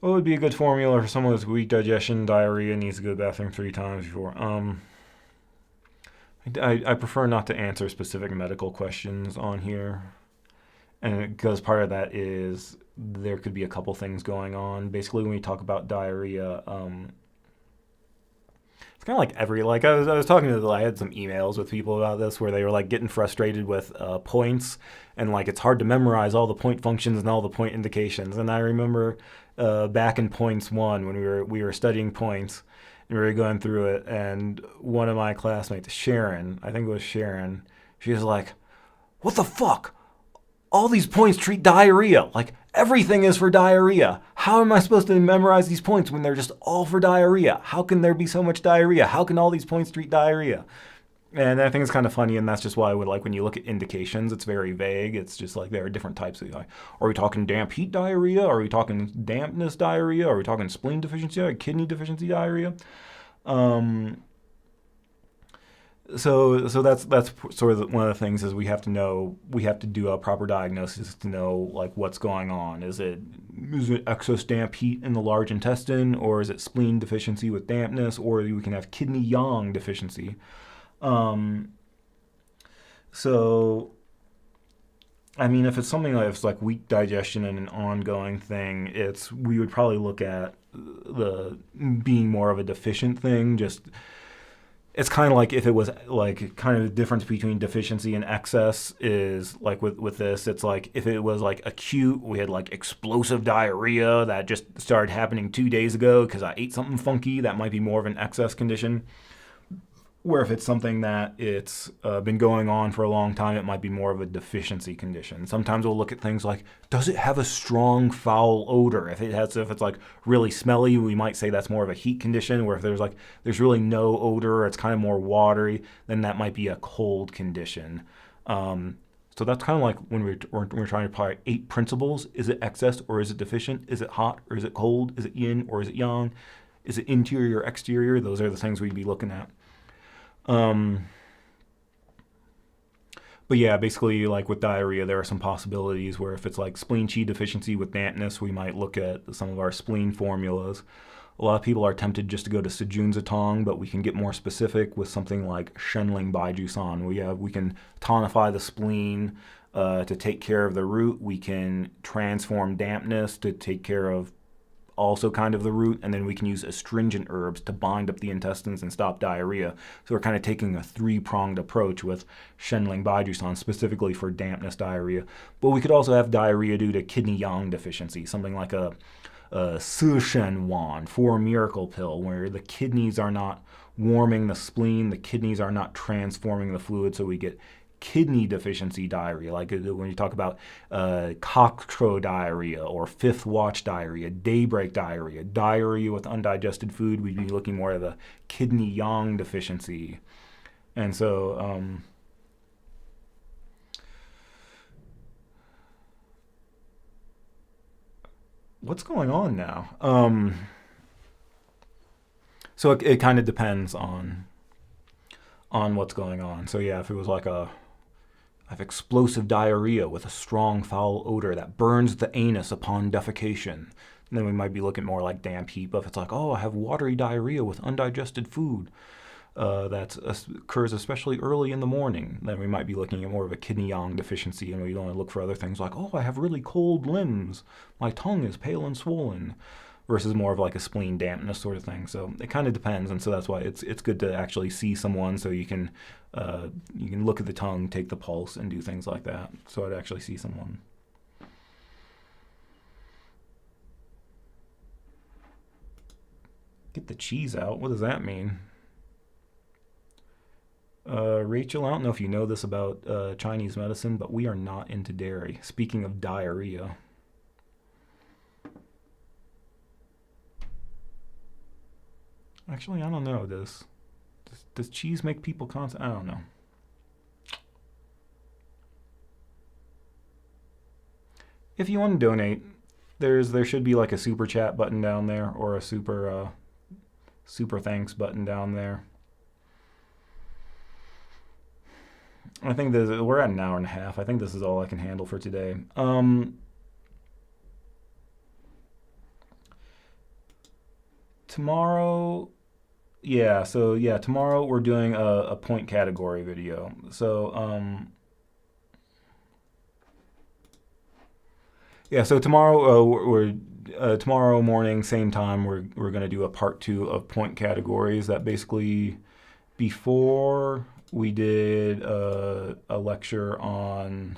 What would be a good formula for someone with weak digestion, diarrhea, needs to go to the bathroom 3 times before? I prefer not to answer specific medical questions on here, and because part of that is there could be a couple things going on. Basically, when we talk about diarrhea, it's kind of like I was talking to, I had some emails with people about this where they were like getting frustrated with points, and like it's hard to memorize all the point functions and all the point indications. And I remember back in points one when we were studying points and we were going through it, and one of my classmates, Sharon, I think it was Sharon, she was like, "What the fuck? All these points treat diarrhea. Like everything is for diarrhea. How am I supposed to memorize these points when they're just all for diarrhea? How can there be so much diarrhea? How can all these points treat diarrhea?" And I think it's kind of funny, and that's just why I would like when you look at indications, it's very vague. It's just like there are different types of like, are we talking damp heat diarrhea? Are we talking dampness diarrhea? Are we talking spleen deficiency or kidney deficiency diarrhea? Um, so that's sort of one of the things is we have to do a proper diagnosis to know like what's going on. Is it excess damp heat in the large intestine, or is it spleen deficiency with dampness, or we can have kidney yang deficiency. Um, so I mean, if it's something like it's like weak digestion and an ongoing thing, we would probably look at the being more of a deficient thing. Just it's kind of like if it was like kind of the difference between deficiency and excess is like with this, it's like if it was like acute, we had like explosive diarrhea that just started happening 2 days ago because I ate something funky, that might be more of an excess condition. Where if it's something that it's been going on for a long time, it might be more of a deficiency condition. Sometimes we'll look at things like, does it have a strong foul odor? If it's like really smelly, we might say that's more of a heat condition. Where if there's really no odor, it's kind of more watery, then that might be a cold condition. So that's kind of like when we're trying to apply 8 principles. Is it excess or is it deficient? Is it hot or is it cold? Is it yin or is it yang? Is it interior or exterior? Those are the things we'd be looking at. Um, But yeah, basically, like with diarrhea, there are some possibilities where if it's like spleen chi deficiency with dampness, we might look at some of our spleen formulas. A lot of people are tempted just to go to Sejunzatong, but we can get more specific with something like Shenling Baijusan. We can tonify the spleen to take care of the root. We can transform dampness to take care of also kind of the root, and then we can use astringent herbs to bind up the intestines and stop diarrhea. So we're kind of taking a three-pronged approach with Shenling Baijusan specifically for dampness diarrhea. But we could also have diarrhea due to kidney yang deficiency, something like a Sishen Wan, 4 miracle pill, where the kidneys are not warming the spleen, the kidneys are not transforming the fluid, so we get kidney deficiency diarrhea, like when you talk about cockcrow diarrhea or fifth watch diarrhea, daybreak diarrhea, diarrhea with undigested food, we'd be looking more at the kidney yang deficiency. And so what's going on now? So it kind of depends on what's going on. So yeah, if it was like I have explosive diarrhea with a strong foul odor that burns the anus upon defecation, then we might be looking more like damp heat. But if it's like, oh, I have watery diarrhea with undigested food that occurs especially early in the morning, then we might be looking at more of a kidney yang deficiency, and we don't want to look for other things like, oh, I have really cold limbs, my tongue is pale and swollen, versus more of like a spleen dampness sort of thing. So it kind of depends, and so that's why it's good to actually see someone so you can look at the tongue, take the pulse, and do things like that. So I'd actually see someone. Get the cheese out. What does that mean? Rachel, I don't know if you know this about Chinese medicine, but we are not into dairy. Speaking of diarrhea. Actually, I don't know. Does cheese make people constant? I don't know. If you want to donate, there should be like a super chat button down there or a super thanks button down there. I think we're at an hour and a half. I think this is all I can handle for today. Tomorrow, tomorrow we're doing a point category video. So, so tomorrow tomorrow morning, same time, we're gonna do a part 2 of point categories. That basically, before we did a lecture on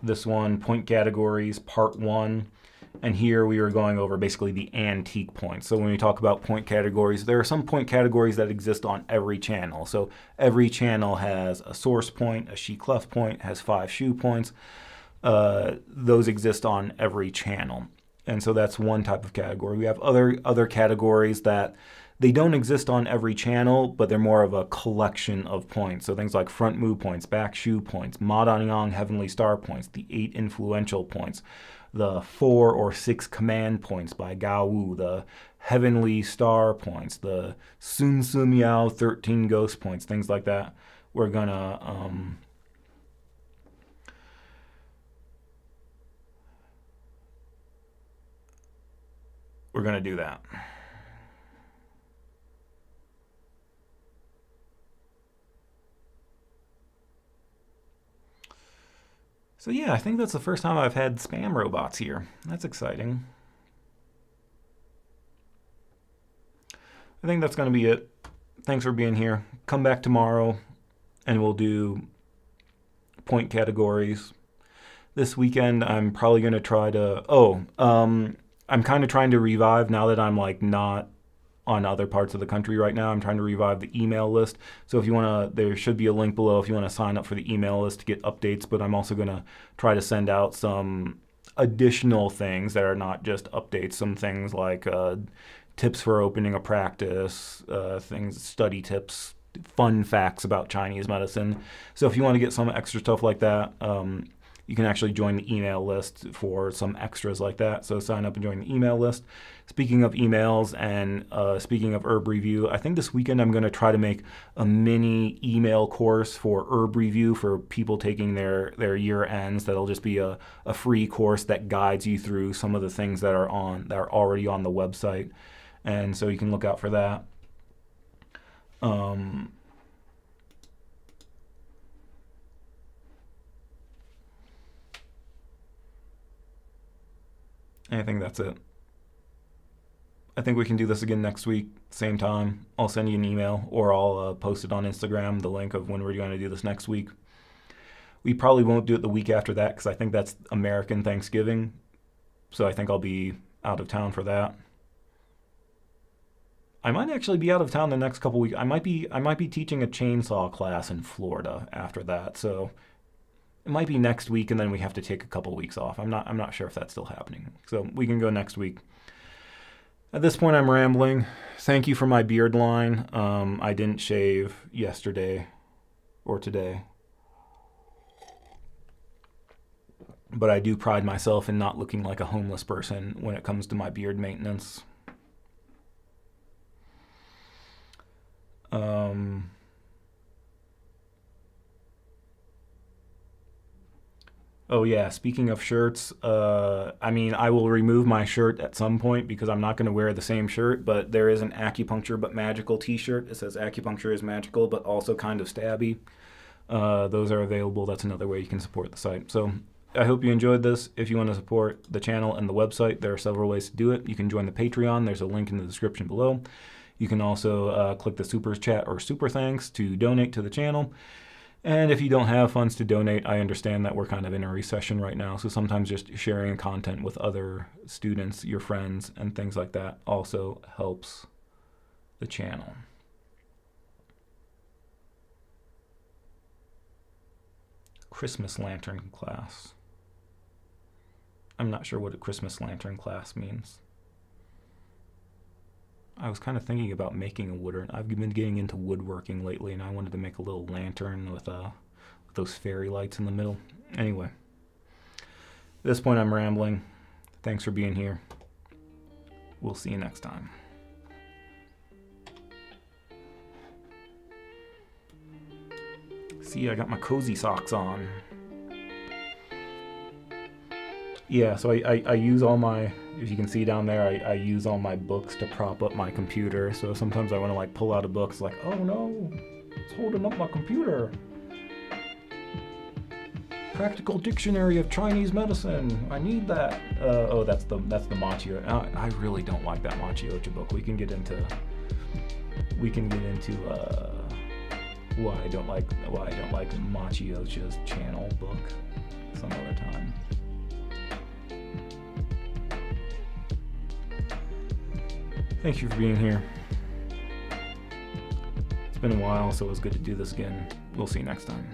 this one, point categories, part 1. And here we are going over basically the antique points. So when we talk about point categories, there are some point categories that exist on every channel. So every channel has a source point, a she clef point, has 5 shoe points. Those exist on every channel. And so that's one type of category. We have other categories that they don't exist on every channel, but they're more of a collection of points. So things like front mu points, back shu points, Ma Dan Yang heavenly star points, the 8 influential points, the 4 or 6 command points by Gao Wu, the heavenly star points, the Sun Su Miao 13 ghost points, things like that. We're gonna do that. So yeah, I think that's the first time I've had spam robots here. That's exciting. I think that's going to be it. Thanks for being here. Come back tomorrow and we'll do point categories. This weekend I'm probably going to try to... I'm kind of trying to revive now that I'm like not on other parts of the country right now. I'm trying to revive the email list. So if you want to, there should be a link below if you want to sign up for the email list to get updates. But I'm also going to try to send out some additional things that are not just updates. Some things like tips for opening a practice, study tips, fun facts about Chinese medicine. So if you want to get some extra stuff like that, you can actually join the email list for some extras like that. So sign up and join the email list. Speaking of emails and speaking of herb review, I think this weekend I'm going to try to make a mini email course for herb review for people taking their year ends. That'll just be a free course that guides you through some of the things that are already on the website. And so you can look out for that. I think that's it. I think we can do this again next week, same time. I'll send you an email, or I'll post it on Instagram, the link of when we're going to do this next week. We probably won't do it the week after that because I think that's American Thanksgiving. So I think I'll be out of town for that. I might actually be out of town the next couple weeks. I might be teaching a chainsaw class in Florida after that. So it might be next week, and then we have to take a couple weeks off. I'm not sure if that's still happening. So we can go next week. At this point, I'm rambling. Thank you for my beard line. I didn't shave yesterday or today. But I do pride myself in not looking like a homeless person when it comes to my beard maintenance. Oh yeah, speaking of shirts, I mean, I will remove my shirt at some point because I'm not going to wear the same shirt, but there is an Acupuncture but Magical t-shirt. It says Acupuncture is magical but also kind of stabby. Those are available. That's another way you can support the site. So I hope you enjoyed this. If you want to support the channel and the website, there are several ways to do it. You can join the Patreon. There's a link in the description below. You can also click the super chat or super thanks to donate to the channel. And if you don't have funds to donate, I understand that we're kind of in a recession right now. So sometimes just sharing content with other students, your friends, and things like that also helps the channel. Christmas lantern class. I'm not sure what a Christmas lantern class means. I was kind of thinking about making a woodwork. I've been getting into woodworking lately, and I wanted to make a little lantern with those fairy lights in the middle. Anyway, at this point I'm rambling. Thanks for being here. We'll see you next time. See, I got my cozy socks on. Yeah, so I use all my, if you can see down there, I use all my books to prop up my computer. So sometimes I want to like pull out a book. It's like, oh no, it's holding up my computer. Practical Dictionary of Chinese Medicine. I need that. Oh, that's the Machio. I really don't like that Machiocha book. We can get into why I don't like Machiocha's channel book some other time. Thank you for being here. It's been a while, so it was good to do this again. We'll see you next time.